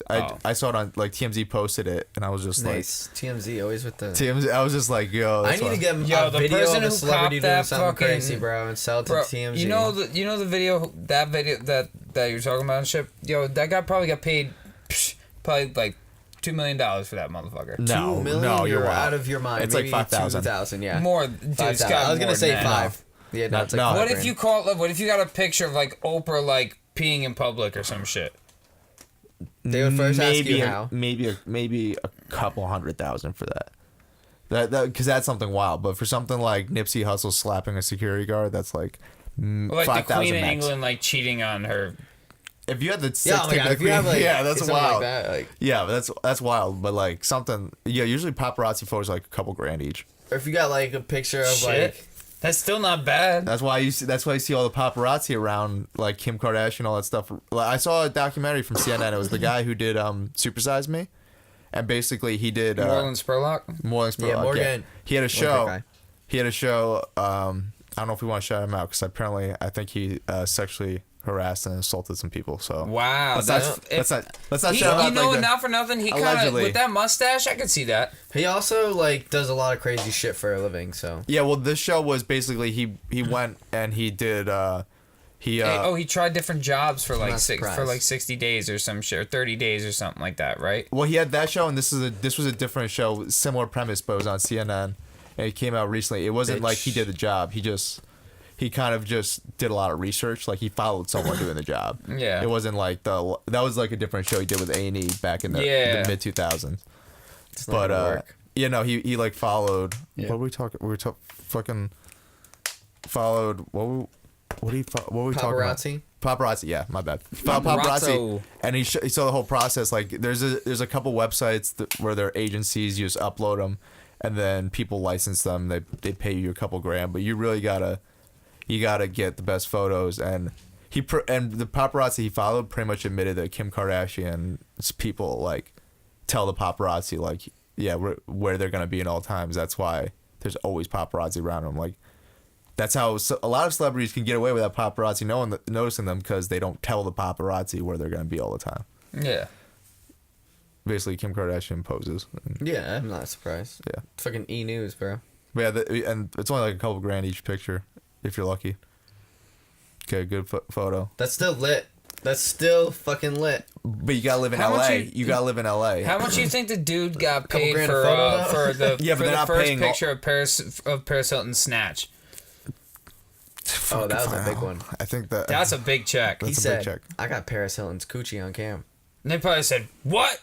I saw it on like TMZ posted it, and I was just nice. Like TMZ always with the TMZ. I was just like, yo, I need to get a video of a celebrity doing something crazy, bro, and sell it to TMZ. You know the video that you're talking about and shit. Yo, that guy probably got paid probably like $2 million for that motherfucker. No, $2 million? No, you're out of your mind. It's maybe like 5,000. 2,000, yeah. More, dude. I was gonna say 5. Yeah, no, it's like what if you what if you got a picture of like Oprah like peeing in public or some shit? They would first ask you how. Maybe a couple $100,000 for that. Because that's something wild. But for something like Nipsey Hussle slapping a security guard, that's like like 5,000 the Queen of max. England like cheating on her. If you had the if you have like, that's wild. Like that, like, yeah, but that's wild. But like something, usually paparazzi photos are like a couple grand each. or if you got like a picture of like. That's still not bad. That's why you see all the paparazzi around like Kim Kardashian, all that stuff. Like, I saw a documentary from CNN. It was the guy who did Super Size Me, and basically he did Morgan Spurlock. Yeah, Morgan. He had a show. He had a show. I don't know if we want to shout him out because apparently I think he sexually harassed and assaulted some people. So wow, let's not shout him out. You know, not for nothing, he kind of with that mustache, I could see that. He also like does a lot of crazy shit for a living. So yeah, well, this show was basically he went and he did. He tried different jobs for like 60 days or some shit, or 30 days or something like that, right? Well, he had that show, and this was a different show, similar premise, but it was on CNN, and it came out recently. It wasn't like he did the job. He kind of just did a lot of research. Like he followed someone doing the job. Yeah. It wasn't like that was like a different show he did with A&E back in the mid 2000s. But he like followed. Yeah. What were we talking? We were fucking followed. What were we talking about? Paparazzi, yeah, my bad. Paparazzi, and he saw the whole process. Like, there's a couple websites where their agencies, you just upload them, and then people license them. They pay you a couple grand, but you really gotta get the best photos. And and the paparazzi he followed pretty much admitted that Kim Kardashian's people like tell the paparazzi like, yeah, where they're gonna be in all times. That's why there's always paparazzi around them. Like. That's how a lot of celebrities can get away without paparazzi noticing them because they don't tell the paparazzi where they're going to be all the time. Yeah. Basically, Kim Kardashian poses. Yeah, I'm not surprised. Yeah. Fucking E-News, bro. But yeah, and it's only like a couple grand each picture, if you're lucky. Okay, good photo. That's still lit. That's still fucking lit. But you gotta live in LA. You gotta live in LA. How much do you think the dude got paid for the first picture of Paris Hilton's snatch? Oh, that was a big one. I think that's a big check. He said, I got Paris Hilton's coochie on cam. And they probably said, what?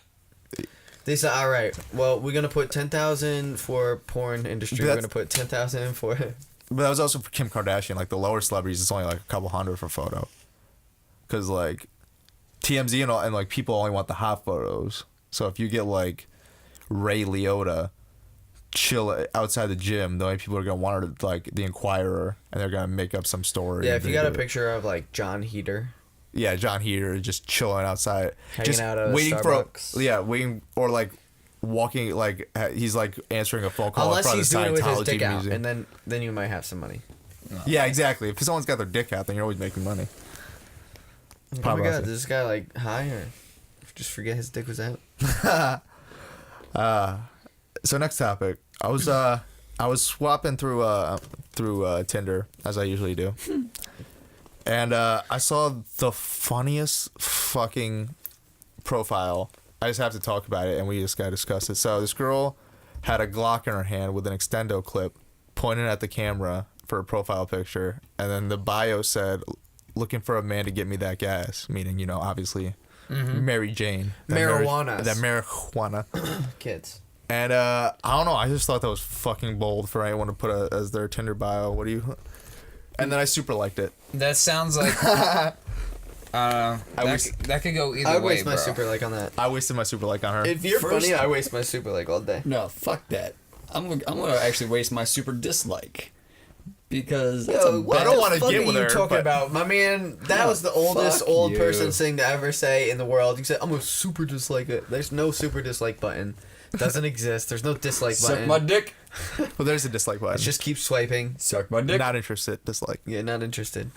They said, all right, well, we're going to put 10,000 for porn industry. We're going to put 10,000 for... But that was also for Kim Kardashian. Like, the lower celebrities, it's only like a couple hundred for photo. Because, like, TMZ and like, people only want the hot photos. So if you get, like, Ray Liotta... chill outside the gym, the only people are gonna want her to like the Inquirer, and they're gonna make up some story. Yeah, if you got a picture of like John Heater. Yeah, John Heater just chilling outside, hanging just out at waiting Starbucks. waiting or like walking, like he's like answering a phone call in front of the Scientology museum, and then you might have some money. No. Yeah, exactly. If someone's got their dick out, then you're always making money. Oh my god, is this guy like high or just forget his dick was out? So next topic. I was swapping through Tinder as I usually do, and I saw the funniest fucking profile. I just have to talk about it, and we just gotta discuss it. So this girl had a Glock in her hand with an extendo clip, pointing at the camera for a profile picture, and then the bio said, "Looking for a man to get me that gas," meaning obviously Mary Jane, marijuana, that marijuana, kids. And I don't know. I just thought that was fucking bold for anyone to put as their Tinder bio. What do you? And then I super liked it. That sounds like. That could go either way. I would waste my super like on that. I wasted my super like on her. If you're funny, I waste my super like all day. No, fuck that. I'm gonna actually waste my super dislike. Because I don't want to get with her. What are you talking about, my man? That was the oldest old person thing to ever say in the world. You said, "I'm gonna super dislike it." There's no super dislike button. Doesn't exist. There's no dislike button. Suck my dick. Well, there's a dislike button. Just keep swiping. Suck my dick. Not interested. Dislike. Yeah, not interested.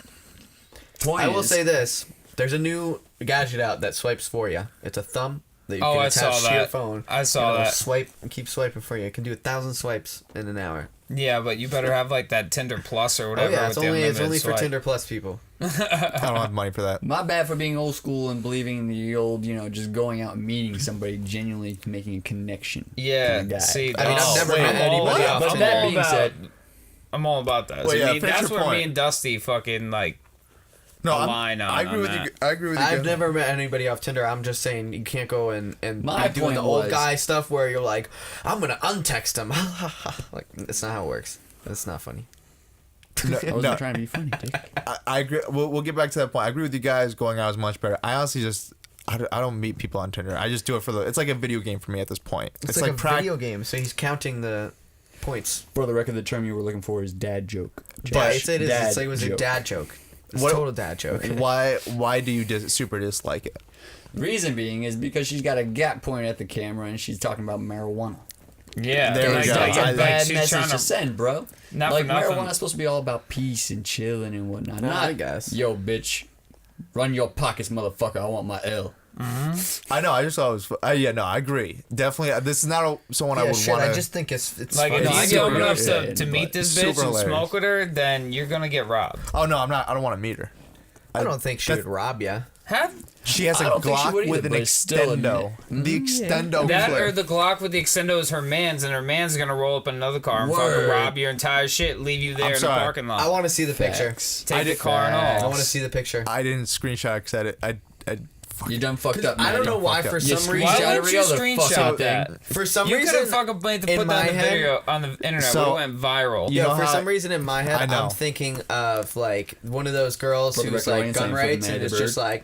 I will say this: there's a new gadget out that swipes for you. It's a thumb that you can attach to your phone. I saw that. Swipe and keep swiping for you. It can do 1,000 swipes in an hour. Yeah, but you better have like that Tinder Plus or whatever. Oh yeah, it's only for Tinder Plus people. I don't have money for that. My bad for being old school and believing in the old, just going out and meeting somebody, genuinely making a connection. Yeah, see, I mean, I've never met anybody else. But that being said, I'm all about that. Well, so that's where me and Dusty fucking like. line on. I agree with that. you. I agree with you. I've never met anybody off Tinder. I'm just saying you can't go and be My doing the point old was- guy stuff where you're like, I'm gonna untext him. Like that's not how it works. That's not funny. No, I wasn't trying to be funny, dude. I agree. We'll get back to that point. I agree with you guys. Going out is much better. I honestly just I don't meet people on Tinder. I just do it for the. It's like a video game for me at this point. It's like a video game, so he's counting the points. For the record, the term you were looking for is dad joke. Yeah, it is. It's like it was a joke. dad joke. It's What- a total dad joke. Why do you super dislike it? Reason being is because she's got a gap pointed at the camera and she's talking about marijuana. Yeah, There we like, go. like, I- like Bad she's message trying to to send, bro. Not Like for nothing. marijuana's supposed to be all about peace and chilling and whatnot. Well, Not, I guess. Yo, bitch, run your pockets, motherfucker. I want my L. I know. I just thought it was. Yeah, no, I agree. Definitely. This is not someone I Yeah, would shit. want I to. just think it's like funny. if I you get go what you're enough saying, to meet but this super bitch and hilarious. smoke with her, then you're gonna get robbed. Oh no, I'm not. I don't want to meet her. I don't think she would rob you. Have She has a I don't think she Glock would with either, an but it's still a extendo. The extendo that clip. or the Glock with the extendo is her man's, and her man's gonna roll up another car and fucking Word. rob your entire shit, leave you there in the sorry. parking lot. I want to see the picture. Facts. Take the did- car and I all. want to see the picture. I didn't screenshot because I You done fucked up, man. I don't know You why fucked for up. You some screenshot reason. Why would you every other screenshot fucking that? thing. For some You could reason, have fucking made to in put my that in the head- video on the internet. So- Would have went viral. You know for how some reason in my head, I know. I'm thinking of like one of those girls For the who's record, I like ain't gun saying for the rights man and of it's the just bird. like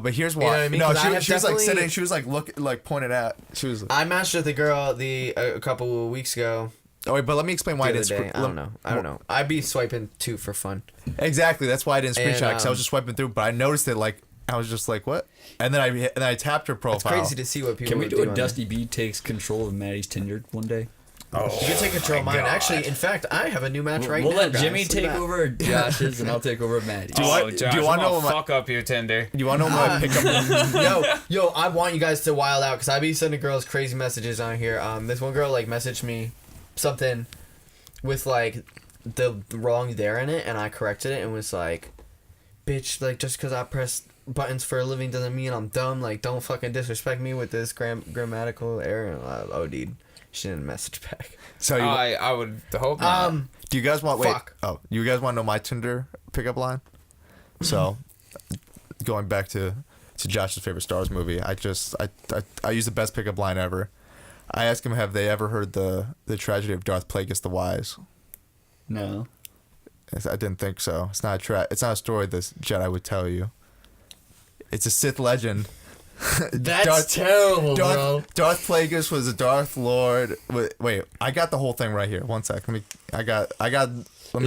but here's why. know what I mean? No, 'Cause I she have was like definitely- sitting. She was like like pointed at. She was. I matched with a girl a couple of weeks ago. Oh wait, but let me explain why I The didn't. other day. I don't know. I'd be swiping too for fun. Exactly. That's why I didn't And, screenshot because I was just swiping through. But I noticed it. Like I was just like, what? And then I tapped her It's profile. crazy to see what people Can we would do a on there. Dusty B takes control of Maddie's Tinder one day? You can take control of mine. God. Actually, in fact, I have a new match right we'll now. let guys. Jimmy Look at take that. over Josh's and I'll take over Maddie's. Do you want- Josh, do you wanna I'm know gonna what my- fuck up your Tinder? You want to know my pickup? yo, I want you guys to wild out because I be sending girls crazy messages on here. This one girl like messaged me something with like the wrong there in it, and I corrected it and was like, "Bitch, like just because I press buttons for a living doesn't mean I'm dumb. Like don't fucking disrespect me with this grammatical error." And oh, dude, she didn't message back. So you, I would hope not. do you guys want? Wait. fuck. Oh, you guys want to know my Tinder pickup line? So, going back to Josh's favorite Star Wars movie, I use the best pickup line ever. I asked him, have they ever heard the tragedy of Darth Plagueis the Wise? No. I didn't think so. It's not it's not a story this Jedi would tell you. It's a Sith legend. That's terrible, bro. Darth Plagueis was a Darth Lord. Wait, I got the whole thing right here. One sec. Let me.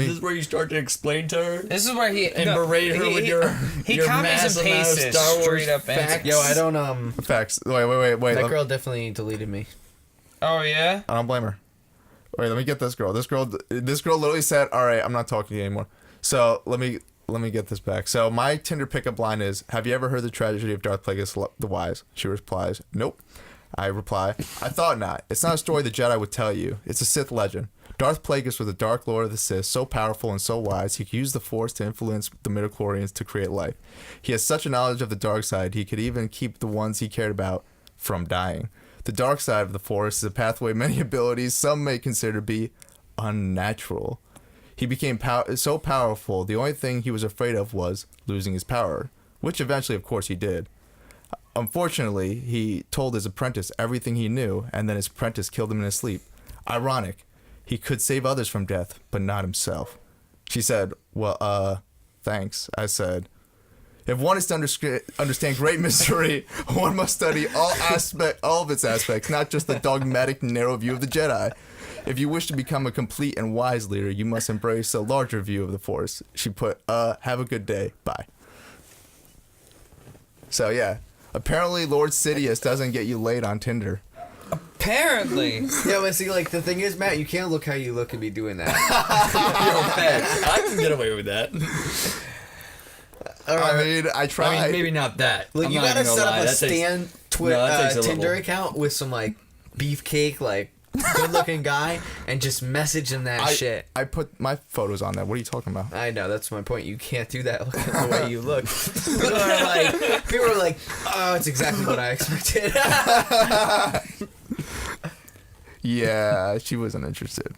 Is this where you start to explain to her? This is where he And berate her with your he your copies massive and amount of pastes Star Wars straight up facts. answers. Yo, I don't Facts. Wait. That Let- girl definitely deleted me. Oh yeah. I don't blame her. Wait, let me get this girl. This girl literally said, "All right, I'm not talking to you anymore." So let me get this back. So my Tinder pickup line is, "Have you ever heard the tragedy of Darth Plagueis the Wise?" She replies, "Nope." I reply, "I thought not. It's not a story the Jedi would tell you. It's a Sith legend. Darth Plagueis was the Dark Lord of the Sith, so powerful and so wise, he could use the Force to influence the midichlorians to create life. He has such a knowledge of the dark side, he could even keep the ones he cared about from dying. The dark side of the Force is a pathway of many abilities some may consider to be unnatural. He became so powerful, the only thing he was afraid of was losing his power, which eventually, of course, he did. Unfortunately, he told his apprentice everything he knew, and then his apprentice killed him in his sleep. Ironic. He could save others from death, but not himself." She said, "Well, thanks." I said, "If one is to understand great mystery, one must study all of its aspects, not just the dogmatic, narrow view of the Jedi. If you wish to become a complete and wise leader, you must embrace a larger view of the Force." She put, "Have a good day. Bye." So yeah, apparently Lord Sidious doesn't get you laid on Tinder. Apparently. Yeah, but see, like the thing is, Matt, you can't look how you look and be doing that. I can get away with that. All right. I mean, I tried. I mean, maybe not that. Look, I'm you not gotta even set gonna up lie. a That takes- Stan that takes a Tinder level. account with some like beefcake, like good-looking guy, and just message him that shit. I put my photos on there. What are you talking about? I know, that's my point. You can't do that looking the way you look. People are like, "Oh, it's exactly what I expected." Yeah, she wasn't interested.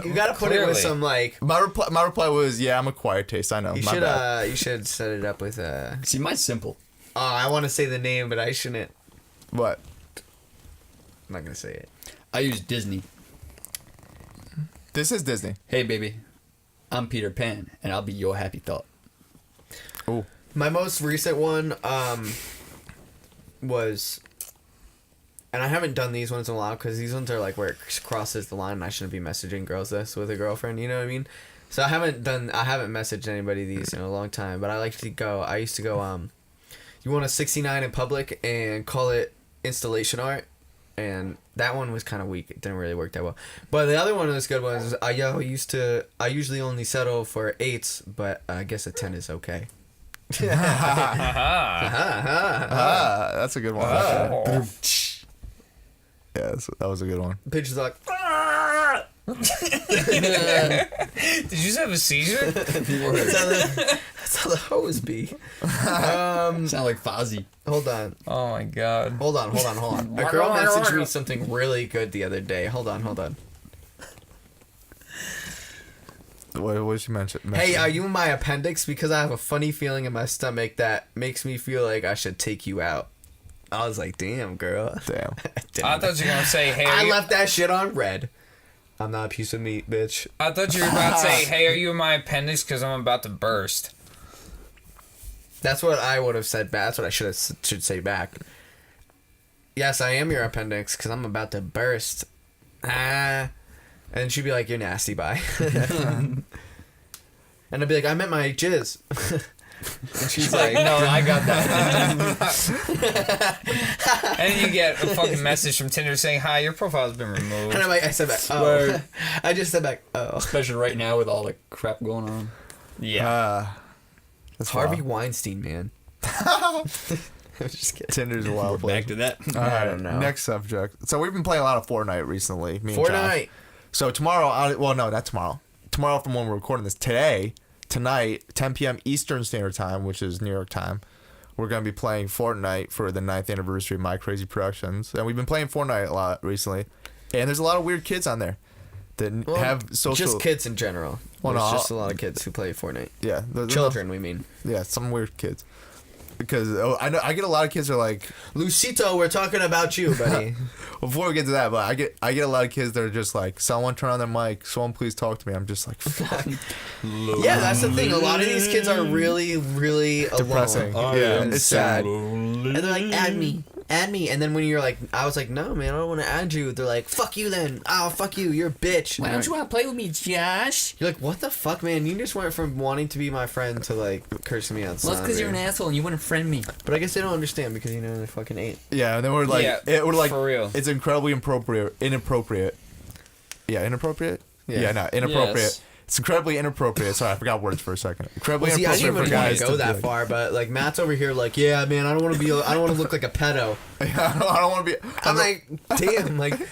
You gotta put it with some like. My reply was, "Yeah, I'm a quiet taste. I know." You should set it up with See, mine's simple. Oh, I want to say the name, but I shouldn't. What? I'm not gonna say it. I use Disney. This is Disney. Hey, baby, I'm Peter Pan, and I'll be your happy thought. Oh. My most recent one was, and I haven't done these ones in a while because these ones are like where it crosses the line and I shouldn't be messaging girls this with a girlfriend, you know what I mean? So I haven't messaged anybody these in a long time, but I used to go, you want a 69 in public and call it installation art, and that one was kind of weak. It didn't really work that well. But the other one that was good was, I usually only settle for 8s, but I guess a 10 is okay. That's a good one. Yeah, that was a good one. Pitch is like, Did you just have a seizure? that's how the hose be. Sound like Fozzie. Hold on. Oh my god. Hold on. A girl messaged me something really good the other day. Hold on. What did she mention? Hey, are you my appendix? Because I have a funny feeling in my stomach that makes me feel like I should take you out. I was like, damn, girl. Damn. I thought you were gonna say, hey. I left that shit on red. I'm not a piece of meat, bitch. I thought you were about to say, hey, are you in my appendix? Because I'm about to burst. That's what I would have said back. That's what I should say back. Yes, I am your appendix because I'm about to burst. And she'd be like, you're nasty, bye. And I'd be like, I meant my jizz. And she's like, No, I got that. And then you get a fucking message from Tinder saying, hi, your profile's been removed. And I said back, oh. Word. I just said back, oh. Especially right now with all the crap going on. Yeah. That's Harvey wild. Weinstein, man. I'm just kidding. Tinder's a wild place. Back to that. All I don't know. Next subject. So we've been playing a lot of Fortnite recently. Me and Fortnite. Josh. So tomorrow, not tomorrow. Tomorrow from when we're recording this. Tonight, 10 p.m. Eastern Standard Time, which is New York time, we're going to be playing Fortnite for the 9th anniversary of MyCrazyProductions. And we've been playing Fortnite a lot recently. And there's a lot of weird kids on there that have social... Just kids in general. Well, There's no, just a lot of kids who play Fortnite. Yeah. Children, we mean. Yeah, some weird kids. Because I get a lot of kids that are like... Lucito, we're talking about you, buddy. Before we get to that, but I get a lot of kids that are just like, someone turn on their mic, someone please talk to me. I'm just like, fuck. Yeah, that's the thing. A lot of these kids are really, really Depressing. alone. Yeah, it's sad. And they're like, add me. And then when you're like, I was like, no, man, I don't want to add you. They're like, fuck you then. Oh, fuck you. You're a bitch. Why don't you want to play with me, Josh? You're like, what the fuck, man? You just went from wanting to be my friend to like cursing me out. Well, that's because you're an asshole and you wouldn't friend me. But I guess they don't understand because you know they're fucking 8. Yeah, and then we're like, we're like, for real. It's incredibly inappropriate. Yeah, inappropriate? Yeah. No, inappropriate. Yes. It's incredibly inappropriate. Sorry, I forgot words for a second. Incredibly Well, see, I didn't inappropriate even for want guys to go that far, but like Matt's over here, like, yeah, man, I don't want to look like a pedo. I don't want to be. I'm like, damn, like, Only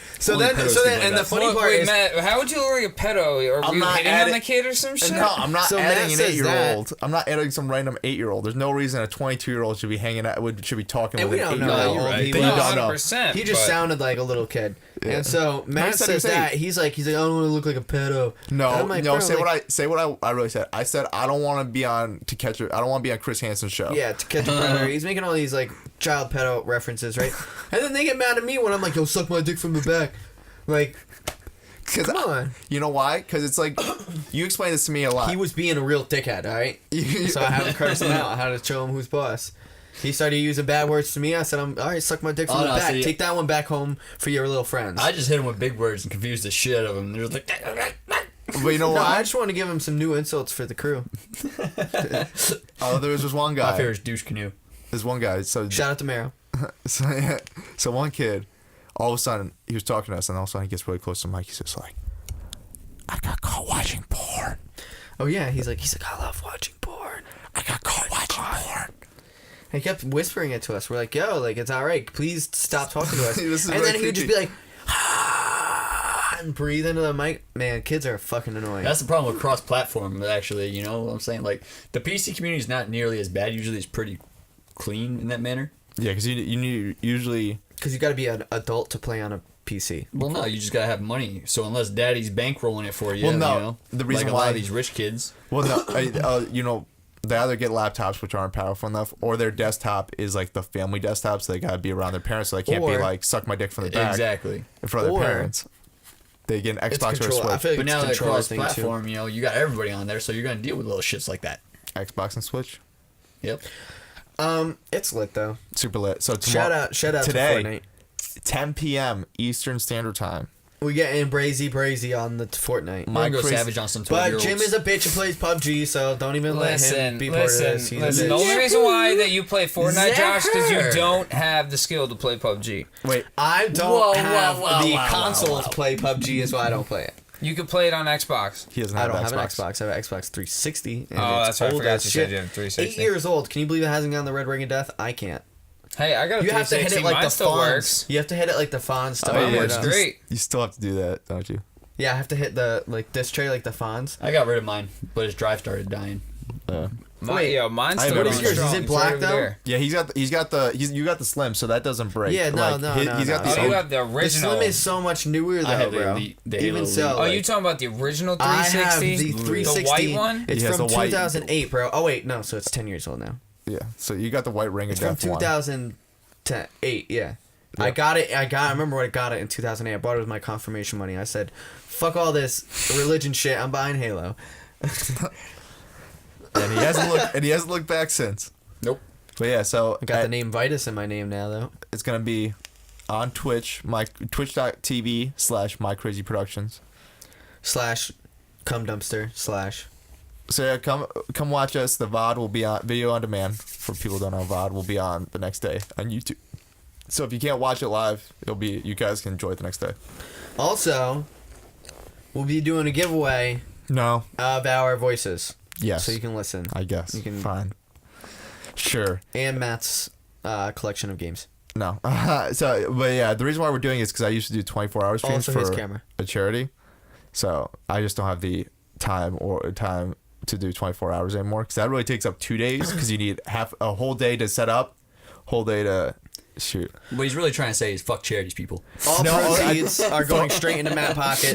pedos think like and the that. funny Wait, part is, Matt, how would you look like a pedo? Or were you hitting on the kid or some shit? No, I'm not So Matt adding an says 8-year-old. I'm not adding some random 8-year-old. There's no reason a 22-year-old should be hanging out. Should be talking and with we an don't know 8-year-old. how old right. he Then you was. don't know. 100%. He just sounded like a little kid. Yeah. And so Matt said says he was that eight. he's like, I don't want to look like a pedo. No, And I'm like, no. bro, Say like, what I really said. I said I don't want to be on To Catch a. I don't want to be on Chris Hansen's show. Yeah, To Catch a Predator. He's making all these like child pedo references, right? And then they get mad at me when I'm like, yo, suck my dick from the back. Like, come on. You know why? Because it's like you explained this to me a lot. He was being a real dickhead, all right? So I had to curse him out. I had to show him who's boss. He started using bad words to me. I said, all right, suck my dick from the back. Take that one back home for your little friends. I just hit him with big words and confused the shit out of him. They're like, But you know No, what? I just want to give him some new insults for the crew. Oh, there was just one my guy. favorite's douche canoe. There's one guy. So Shout out to Mero. so one kid, all of a sudden he was talking to us, and all of a sudden he gets really close to Mike. He's just like, I got caught watching porn. Oh yeah, he's like, I love watching porn. I got caught watching porn. And he kept whispering it to us. We're like, yo, like it's all right. Please stop talking to us. This is And really then he would just creepy. be like, and breathe into the mic. Man, kids are fucking annoying. That's the problem with cross-platform, actually. You know what I'm saying? Like, the PC community is not nearly as bad. Usually it's pretty clean in that manner. Yeah, because you usually. Because you got to be an adult to play on a PC. Well, no, you just gotta have money. So unless daddy's bankrolling it for you, Well, no, you know, the reason like a why lot of these rich kids. Well, no, you know, they either get laptops which aren't powerful enough, or their desktop is like the family desktop, so they gotta be around their parents, so they can't be like suck my dick from the back Exactly in front of their parents. They get an Xbox or a Switch. I feel like but now it's that cross control thing platform, you know, you got everybody on there, so you're gonna deal with little shits like that. Xbox and Switch. Yep. It's lit though. Super lit. So Shout out today, to Fortnite. 10 p.m. Eastern Standard Time. We getting brazy on the Fortnite. I'm gonna go savage on some 12-year-olds. But Jim is a bitch who plays PUBG, so don't even let him be part of this. He's a The bitch. only reason why that you play Fortnite, Josh, because you Zachar. don't have the skill to play PUBG. Wait, I don't have the whoa, consoles to play PUBG, is why I don't play it. You can play it on Xbox. he doesn't I have don't an have an Xbox. Xbox. I have an Xbox 360. And Oh, it's that's right. I old forgot as you shit. said you had a 360. 8 years old. Can you believe it hasn't gotten the red ring of death? I can't. Hey, I got a You have to 360. hit it like Mine the still fonts. works. You have to hit it like the fonts. To Oh, open yeah, it it's up. great. You still have to do that, don't you? Yeah, I have to hit the this tray like the fonts. I got rid of mine, but his drive started dying. Mine's I still know going what is yours? strong. Is it It's black, right over though? there. Yeah, you got the slim, so that doesn't break. Yeah, no, no, he's no, got no. the Oh, you have the The original. Slim is so much newer though, I have the bro. Elite, the Even Halo so, Elite. Oh, like, you talking about the original I have 360? the 360. The white one? It's He has from the white- 2008, bro. Oh wait, no, so it's 10 years old now. Yeah, so you got the white ring It's of from death one. 2008, yeah. I got it. I remember when I got it in 2008. I bought it with my confirmation money. I said, "Fuck all this religion shit. I'm buying Halo." And he hasn't looked back since. Nope. But yeah, so I got the name Vitus in my name now, though. it's gonna be on Twitch, twitch.tv/MyCrazyProductions. / cum dumpster / So yeah, come watch us. The VOD will be on video on demand. For people who don't know, VOD will be on the next day on YouTube. So if you can't watch it live, you guys can enjoy it the next day. Also, we'll be doing a giveaway No. of our voices. Yes. So you can listen. I guess. You can- Fine. Sure. And Matt's collection of games. No. But yeah, the reason why we're doing it is because I used to do 24-hour streams Also his for camera. a charity. So I just don't have the time to do 24 hours anymore, because that really takes up 2 days, because you need a whole day to set up, whole day to shoot. What he's really trying to say is fuck charities, people. All No, proceeds are going straight into Matt's pockets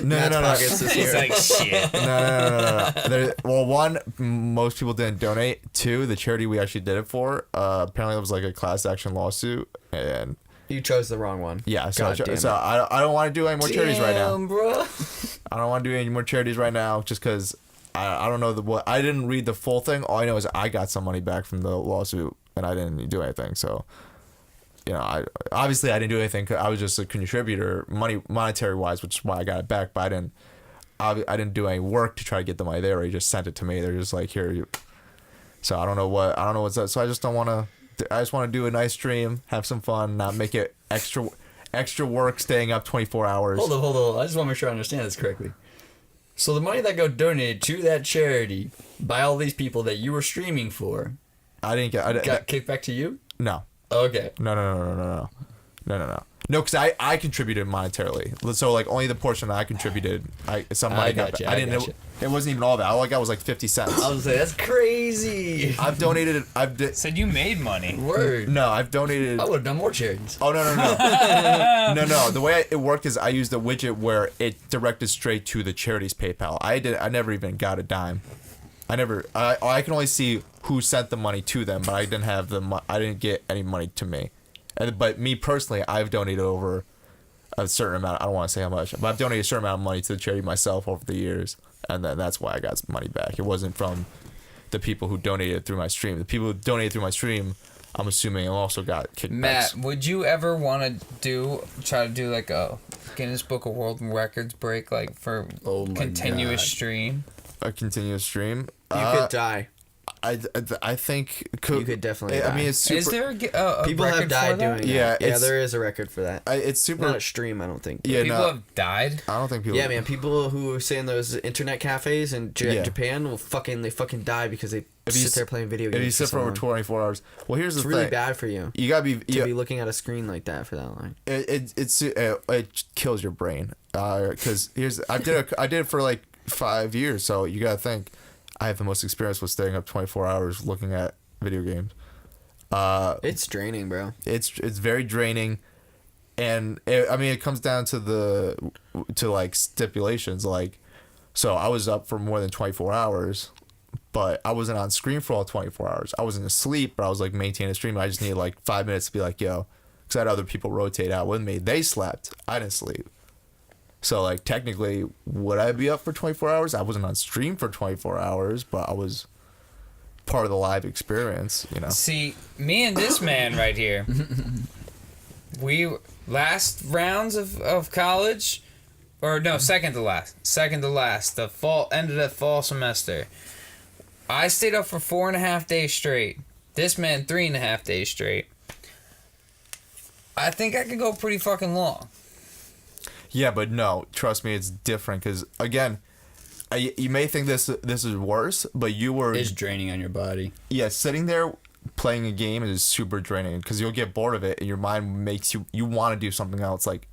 this He's year. like, shit. No. Well, one, most people didn't donate. Two, the charity we actually did it for, apparently it was like a class action lawsuit, and You chose the wrong one. yeah, so God damn it. I don't want to do any more charities right now. Bro. I don't want to do any more charities right now, just because I don't know what. I didn't read the full thing. All I know is I got some money back from the lawsuit, and I didn't do anything. So, you know, I didn't do anything. I was just a contributor, monetary wise, which is why I got it back. But I didn't do any work to try to get the money. They already just sent it to me. They're just like, here. So I don't know what's up. So I just don't want to. I just want to do a nice stream, have some fun, not make it extra work, staying up 24 hours. Hold on. I just want to make sure I understand this correctly. So the money that got donated to that charity by all these people that you were streaming for I didn't get. got kicked back to you? No. Okay. No. No, because I contributed monetarily. So like only the portion that I contributed, some money got gotcha, back. I gotcha. It wasn't even all that. All I got was like 50 cents. I was like, that's crazy. I've donated. Said you made money. Word. No, I've donated. I would have done more charities. Oh no. No. The way it worked is I used a widget where it directed straight to the charity's PayPal. I never even got a dime. I can only see who sent the money to them, but I didn't have I didn't get any money to me. But me personally, I've donated over a certain amount. I don't want to say how much, but I've donated a certain amount of money to the charity myself over the years, and then that's why I got money back. It wasn't from the people who donated through my stream. The people who donated through my stream, I'm assuming, also got kickbacks. Matt, would you ever want to try to do like a Guinness Book of World Records break, like for Oh my continuous God. stream? A continuous stream. You could die. I think You could definitely I die. mean, it's super. Is there a People record have died for that? doing Yeah, that. Yeah, it's- there is a record for that. It's super. Not a stream, I don't think. Yeah, People no. have died. I don't think people. Yeah, man. People who sit in those internet cafes in Yeah. Japan will fucking die because they If you sit s- there playing video games. If you sit for over so long. 24 hours, well, here's It's the really thing. bad for you You gotta be. to be looking at a screen like that for that long. It kills your brain. Because I did it for like 5 years. So you gotta think, I have the most experience with staying up 24 hours looking at video games. It's draining, bro. It's very draining. And it comes down to like stipulations. Like, so I was up for more than 24 hours, but I wasn't on screen for all 24 hours. I wasn't asleep, but I was like maintaining a stream. I just needed like 5 minutes to be like, yo, because I had other people rotate out with me. They slept. I didn't sleep. So like technically, would I be up for 24 hours? I wasn't on stream for 24 hours, but I was part of the live experience, you know. See, me and this man right here, we last rounds of college, or no, second to last, the end of the fall semester. I stayed up for 4.5 days straight. This man 3.5 days straight. I think I could go pretty fucking long. Yeah, but no, trust me, it's different because again, you may think this is worse, but it's draining on your body. Yeah, sitting there playing a game is super draining because you'll get bored of it and your mind makes you want to do something else. Like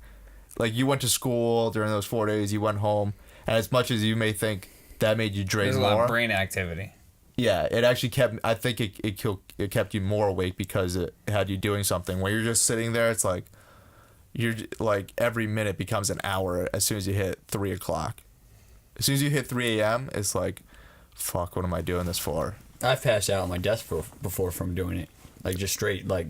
you went to school during those 4 days, you went home, and as much as you may think that made you drain more, there's a lot of brain activity. Yeah, it actually kept. I think it kept you more awake because it had you doing something. When you're just sitting there, it's like you're like every minute becomes an hour as soon as you hit 3 o'clock. As soon as you hit 3 a.m., it's like, fuck, what am I doing this for? I've passed out on my desk before from doing it. Like, just straight, like,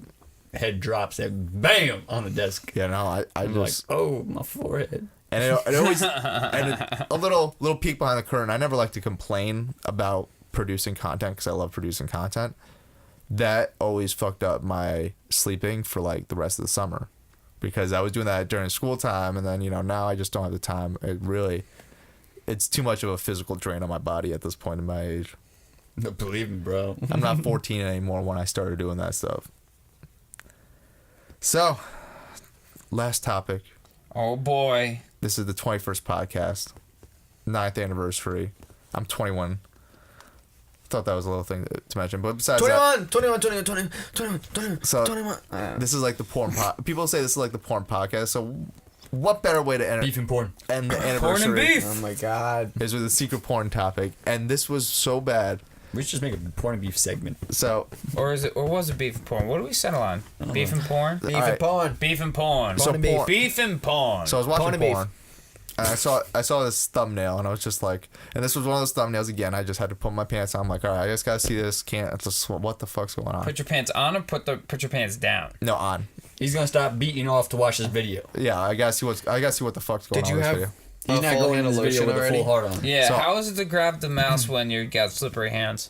head drops, and bam, on the desk. Yeah, no, I just... like, oh, my forehead. And it always... and a little peek behind the curtain. I never like to complain about producing content because I love producing content. That always fucked up my sleeping for, like, the rest of the summer. Because I was doing that during school time, and then, now I just don't have the time. It's too much of a physical drain on my body at this point in my age. No, believe me, bro. I'm not 14 anymore when I started doing that stuff. So, last topic. Oh, boy. This is the 21st podcast. 9th anniversary. I'm 21. Thought that was a little thing to mention. But besides 21. So, this is like the porn people say this is like the porn podcast. So, what better way to end beef and porn and the anniversary? Porn and beef. Oh my god! Is with a secret porn topic, and this was so bad. We should just make a porn and beef segment. So, or was it beef and porn? What do we settle on? Beef and porn. Beef and porn. Beef and porn. So porn. Beef and porn. So I was watching porn. Beef. And I saw this thumbnail, and I was just like, and this was one of those thumbnails again. I just had to put my pants on. I'm like, all right, I just gotta see this. What the fuck's going on? Put your pants on or put your pants down. No, on. He's gonna stop beating off to watch this video. Yeah, I gotta see what the fuck's going on. Did you have? Video. He's not going in this video with a full heart on. Yeah. So, how is it to grab the mouse when you got slippery hands?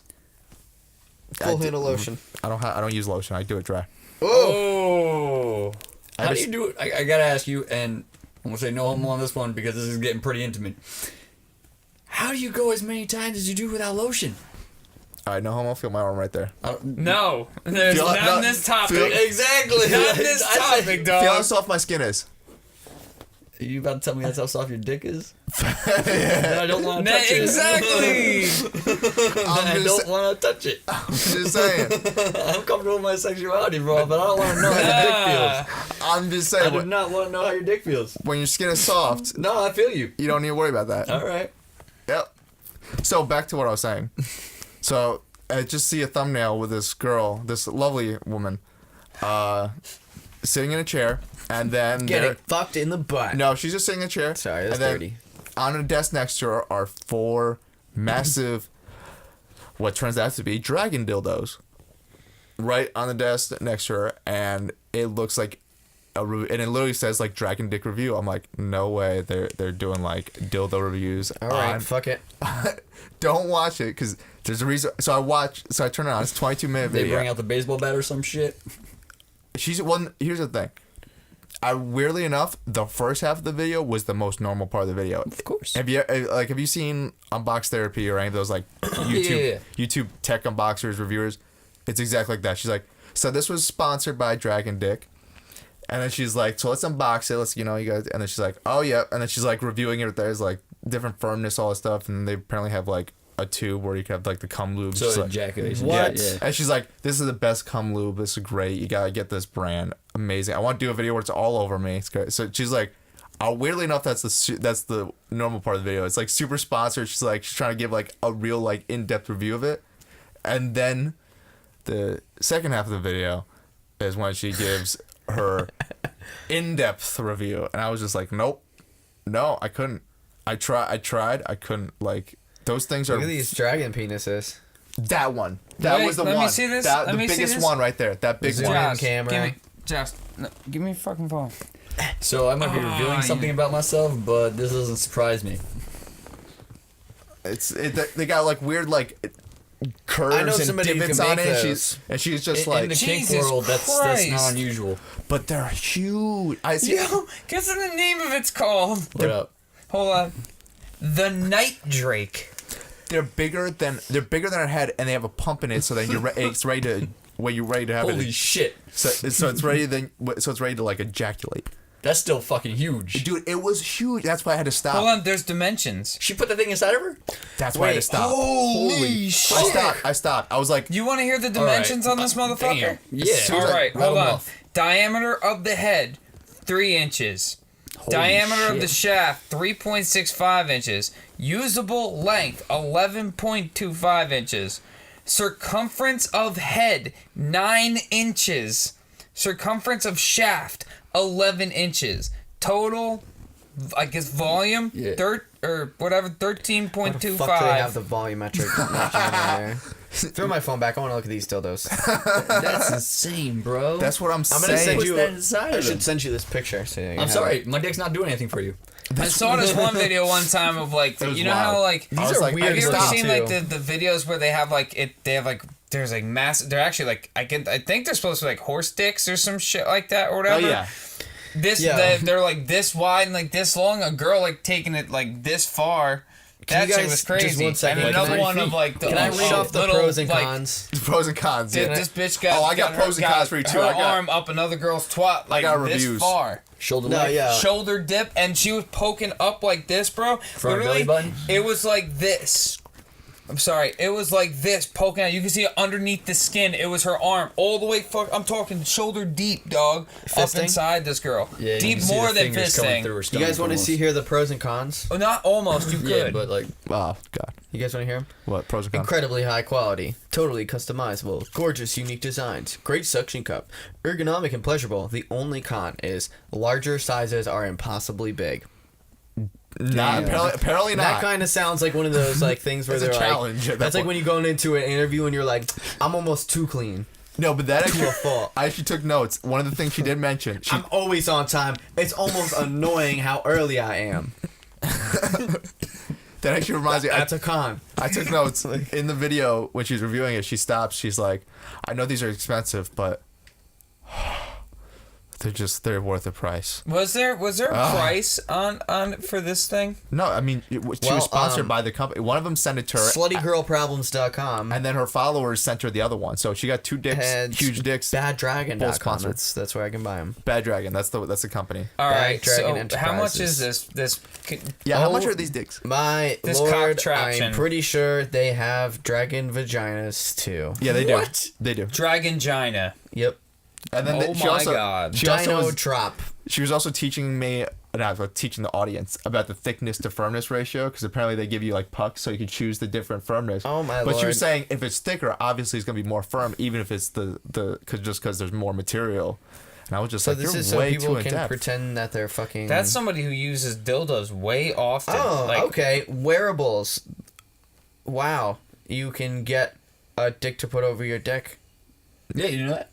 Full handle lotion. I don't use lotion. I do it dry. Oh. How do you do it? I gotta ask you, and I'm gonna say no homo on this one because this is getting pretty intimate. How do you go as many times as you do without lotion? All right, no homo. Feel my arm right there. No, there's not in this topic. Exactly. Not in this topic, dog. Feel how soft my skin is. Are you about to tell me that's how soft your dick is? I don't want to touch it. Exactly. I don't want to touch it. I'm just saying. I'm comfortable with my sexuality, bro, but I don't want to know how your dick feels. I'm just saying. I do not want to know how your dick feels. When your skin is soft, No, I feel you. you don't need to worry about that. All right. Yep. So back to what I was saying. So I just see a thumbnail with this girl, this lovely woman, sitting in a chair, and then Getting fucked in the butt. No, she's just sitting in a chair. Sorry, that's and then dirty. On a desk next to her are 4 massive, what turns out to be dragon dildos, right on the desk next to her, and it looks like and it literally says like Dragon Dick Review. I'm like, no way, they're doing like dildo reviews. All right, fuck it. Don't watch it because there's a reason. So I turn it on. It's a 22-minute video. They bring out the baseball bat or some shit. Here's the thing. Weirdly enough, the first half of the video was the most normal part of the video. Of course. Have you seen Unbox Therapy or any of those like YouTube tech unboxers, reviewers? It's exactly like that. She's like, so this was sponsored by Dragon Dick. And then she's like, so let's unbox it. Let's, you guys. And then she's like, oh, yeah. And then she's like reviewing it. There's like different firmness, all this stuff. And they apparently have like a tube where you can have like the cum lube. So like, ejaculation. What? Yeah. And she's like, this is the best cum lube. This is great. You gotta get this brand. Amazing. I want to do a video where it's all over me. It's great. So she's like, weirdly enough, that's the normal part of the video. It's like super sponsored. She's trying to give like a real like in-depth review of it. And then the second half of the video is when she gives her in-depth review, and I was just like, nope, no, I couldn't. I tried, I couldn't. Like, those things are. Look at these dragon penises. That one. That was the one. Let me see this. The biggest one right there. That big one. Josh, camera. Give me your fucking phone. So I might be revealing something about myself, but this doesn't surprise me. They got like weird like curves and divots on it. And she's just in the kink world, that's not unusual. But they're huge. I see. Yo, guess what the name of it's called? What up? Hold on. The Night Drake. They're bigger than a head, and they have a pump in it, so then it's ready to when you're ready to have it. Holy shit! So it's ready to like ejaculate. That's still fucking huge. Dude, it was huge. That's why I had to stop. Hold on, there's dimensions. She put the thing inside of her? That's why I had to stop. Holy shit! I stopped. I was like, You want to hear the dimensions on this motherfucker? Damn. Yeah. All right, hold on. Off. Diameter of the head, 3 inches. Holy Diameter shit. of the shaft, 3.65 inches. Usable length, 11.25 inches. Circumference of head, 9 inches. Circumference of shaft, 11 inches. Total, I guess, volume, Yeah. 13.25. What the fuck do they have the volumetric matching in there? Throw my phone back. I want to look at these dildos. That's insane, bro. that's what I'm I'm gonna saying. send you. that inside I of should them? send you this picture. So you can I'm have sorry, it. my dick's not doing anything for you. I saw this one video one time of like, It was you know wild. how like I was These are like, weird have you ever looking seen too. like the videos where they have like there's like massive, they're actually like I think they're supposed to be like horse dicks or some shit like that or Oh whatever. yeah. They're like this wide and like this long. A girl like taking it like this far. Can That you shit guys- was just crazy. one second, and can another I- one of like the Can I read off the little, pros and like, cons? Pros and cons. Dude, Yeah. this bitch got. Oh, I got pros and cons for you, too. Her I got- arm up another girl's twat like got this reviews. far. Shoulder No, length. yeah. Shoulder dip, and she was poking up like this, bro. From her Literally, belly button? it was like this. I'm sorry, it was like this poking out. You can see it underneath the skin. It was her arm all the way. I'm talking shoulder deep, dog, Fisting? up inside this girl. Yeah, you deep can see more the than fingers coming fisting. through her You stomach guys want to almost. see here the pros and cons? Oh, not almost. You could. Yeah, but like, Oh god. You guys want to hear them? What pros and cons? Incredibly high quality, totally customizable, gorgeous, unique designs, great suction cup, ergonomic and pleasurable. The only con is larger sizes are impossibly big. Not apparently not. That kind of sounds like one of those like things where It's a they're challenge like, at that that's like point. when you go into an interview and you're like, I'm almost too clean. No, but that actually, a fault. I actually took notes. One of the things she did mention, I'm always on time. It's almost annoying how early I am. that actually reminds me. That's a con. I took notes in the video when she's reviewing it. She stops. She's like, "I know these are expensive, but they're worth the price." Was there a price on for this thing? No, I mean she was sponsored by the company. One of them sent it to her, Sluttygirlproblems.com and then her followers sent her the other one. So she got 2 dicks, and huge dicks. baddragon.com. sponsored. That's where I can buy them. Bad Dragon. That's the company. All right. Dragon So how much is Enterprises. this? Yeah. How Oh. much are these dicks? My This lord, cocktraction. I'm pretty sure they have dragon vaginas too. Yeah, they What? do. They do. Dragon Gina. Yep. And then Oh she my also, God. She also Dino was, drop. she was also teaching me, teaching the audience about the thickness to firmness ratio, because apparently they give you like pucks so you can choose the different firmness. Oh my But she lord. was saying if it's thicker, obviously it's gonna be more firm, even if it's because there's more material. And I was just So like, this you're is so way people too in can depth. pretend that they're fucking. That's somebody who uses dildos way often. Oh, like, okay. Wearables. Wow, you can get a dick to put over your dick. yeah, you know that?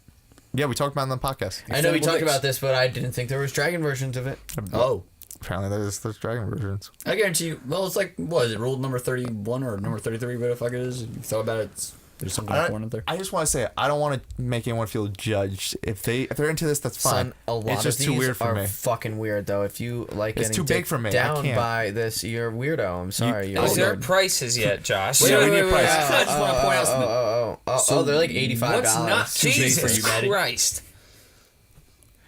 Yeah, we talked about it on the podcast. I know we Extendable talked dicks. about this, but I didn't think there was dragon versions of it. Oh. Apparently there's dragon versions. I guarantee you, well, it's like, what is it, rule number 31 or number 33, whatever the fuck it is? You thought about it, there's something important up there. I just want to say, I don't want to make anyone feel judged. If they're into this, that's fine. Son, a lot It's just of too these weird for are me. fucking weird though. If you like It's getting too big dick for me. I down can't. by this, you're a weirdo. I'm sorry. You're Is there weird. prices yet, Josh? Wait, we need a price. I just want to point out something. Oh, they're like $85. What's not too big for Jesus you, Maddie? Christ.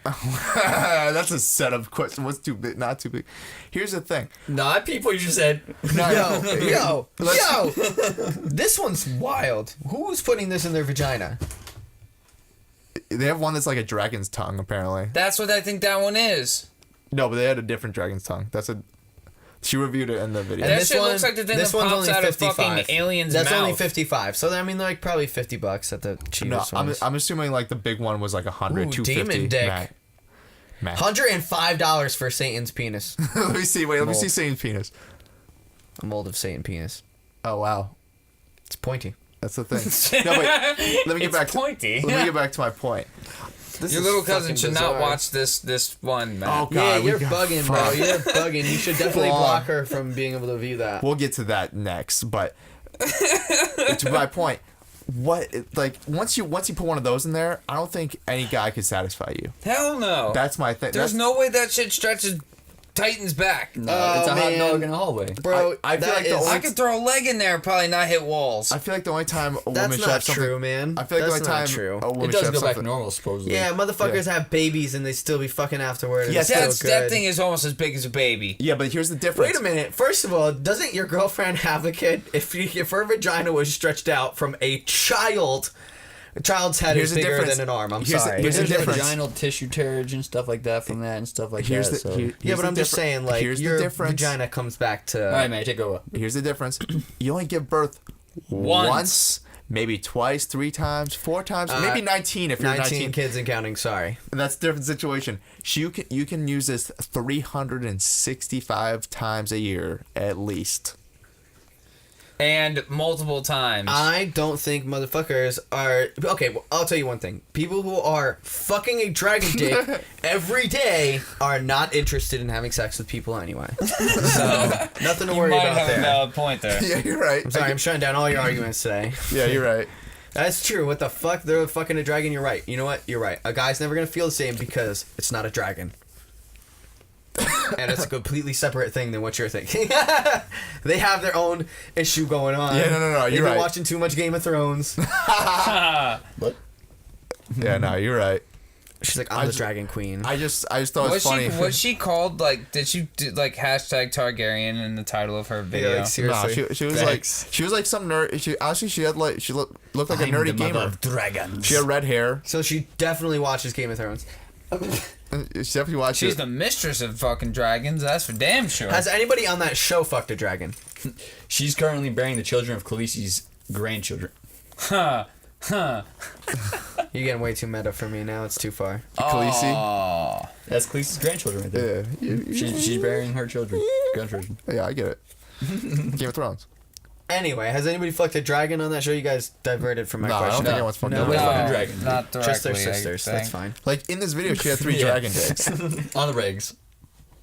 That's a setup question. What's too big? Not too big. Here's the thing. No, I peep what you just said. Yo, this one's wild. Who's putting this in their vagina? They have one that's like a dragon's tongue, apparently. That's what I think that one is. No, but they had a different dragon's tongue. She reviewed it in the video. And That this shit one- looks like the thing this that one's pops only out of 55. fucking alien's That's mouth. only 55. So I mean, like probably $50 at the No, cheapest ones. I'm assuming like the big one was like 100, Ooh, 250. demon dick. Matt. $105 for Satan's penis. Let me see. Wait, let me see Satan's penis. A mold of Satan penis. Oh wow, it's pointy. That's the thing. No, wait. Let me get back. Pointy. Let me get back to my point. Your little cousin should not watch this one, man. Oh, God, yeah, you're bugging, bro. You're bugging. You should definitely block her from being able to view that. We'll get to that next, but to my point, once you put one of those in there, I don't think any guy could satisfy you. Hell no. That's my thing. There's no way that shit stretches Titan's back. No, it's a hot dog in a hallway. Bro, I feel like I could throw a leg in there and probably not hit walls. I feel like the only time a woman That's should not have something. true, man. I feel like That's the only not time true. a woman It should does have go back something. normal, supposedly. Yeah, motherfuckers have babies and they still be fucking afterward. And Yes, That thing is almost as big as a baby. Yeah, but here's the difference. Wait a minute. First of all, doesn't your girlfriend have a kid? If her vagina was stretched out from a child's head is bigger than an arm. I'm sorry. Here's the There's difference. vaginal tissue tearage and stuff like that from that and stuff like that. Yeah, but I'm just saying, like, your difference. vagina comes back to... All right, man, take over. Here's the difference. You only give birth once, maybe twice, 3 times, 4 times, maybe 19 if you're 19 kids and counting, sorry. And that's a different situation. You can use this 365 times a year at least. And multiple times. I don't think motherfuckers are... Okay, well, I'll tell you one thing. People who are fucking a dragon dick every day are not interested in having sex with people anyway. So, nothing to worry about there. You might have a valid point there. Yeah, you're right. I'm sorry, I'm shutting down all your arguments today. Yeah, you're right. That's true. What the fuck? They're fucking a dragon. You're right. You know what? You're right. A guy's never going to feel the same because it's not a dragon. And it's a completely separate thing than what you're thinking. They have their own issue going on. Yeah, no, you're They've right. been watching too much Game of Thrones. What? Yeah, no, you're right. She's like, I'm the dragon queen. I just thought it was funny. Was she called, like, did she do, like, hashtag Targaryen in the title of her video? Yeah, like, seriously. No, she was like some nerd. She had like looked like a nerdy gamer. Of dragons. She had red hair. So she definitely watches Game of Thrones. She definitely watched She's it. the mistress of fucking dragons, that's for damn sure. Has anybody on that show fucked a dragon? She's currently bearing the children of Khaleesi's grandchildren. Huh. You're getting way too meta for me now. It's too far. Khaleesi. Oh. That's Khaleesi's grandchildren right there. Yeah, She's bearing her children. Grandchildren. yeah, I get it. Game of Thrones. Anyway, has anybody fucked a dragon on that show? You guys diverted from my No, I question. don't think anyone's fucking Nobody dragon. fucking dragon. Not directly, Just their sisters. I That's think. fine. Like in this video, she had 3 Yeah. dragon dicks. On the regs.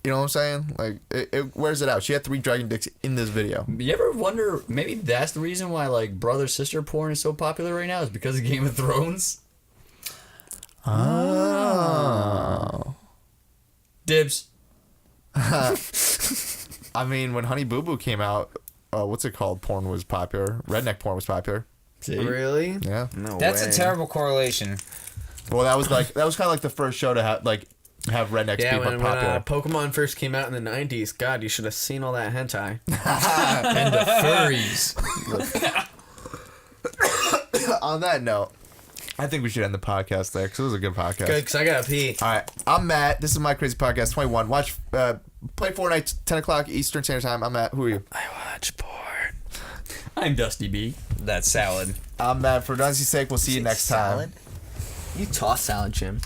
You know what I'm saying? Like, it wears it out. She had 3 dragon dicks in this video. You ever wonder, maybe that's the reason why, like, brother-sister porn is so popular right now, is because of Game of Thrones? Oh. Dibs. I mean, when Honey Boo Boo came out, what's it called? Porn was popular. Redneck porn was popular. See? Really? Yeah. No That's way. a terrible correlation. Well, that was kind of like the first show to have rednecks Yeah, be when popular. Pokemon first came out in the 90s, God, you should have seen all that hentai. And the furries. On that note, I think we should end the podcast there because it was a good podcast. Good, because I got to pee. All right, I'm Matt. This is My Crazy Podcast 21. Watch, play Fortnite 10 o'clock Eastern Standard Time. I'm Matt. Who are you? I watch porn. I'm Dusty B. That's salad. I'm Matt. For Duncy's sake, we'll see you next time. You toss salad, Jim.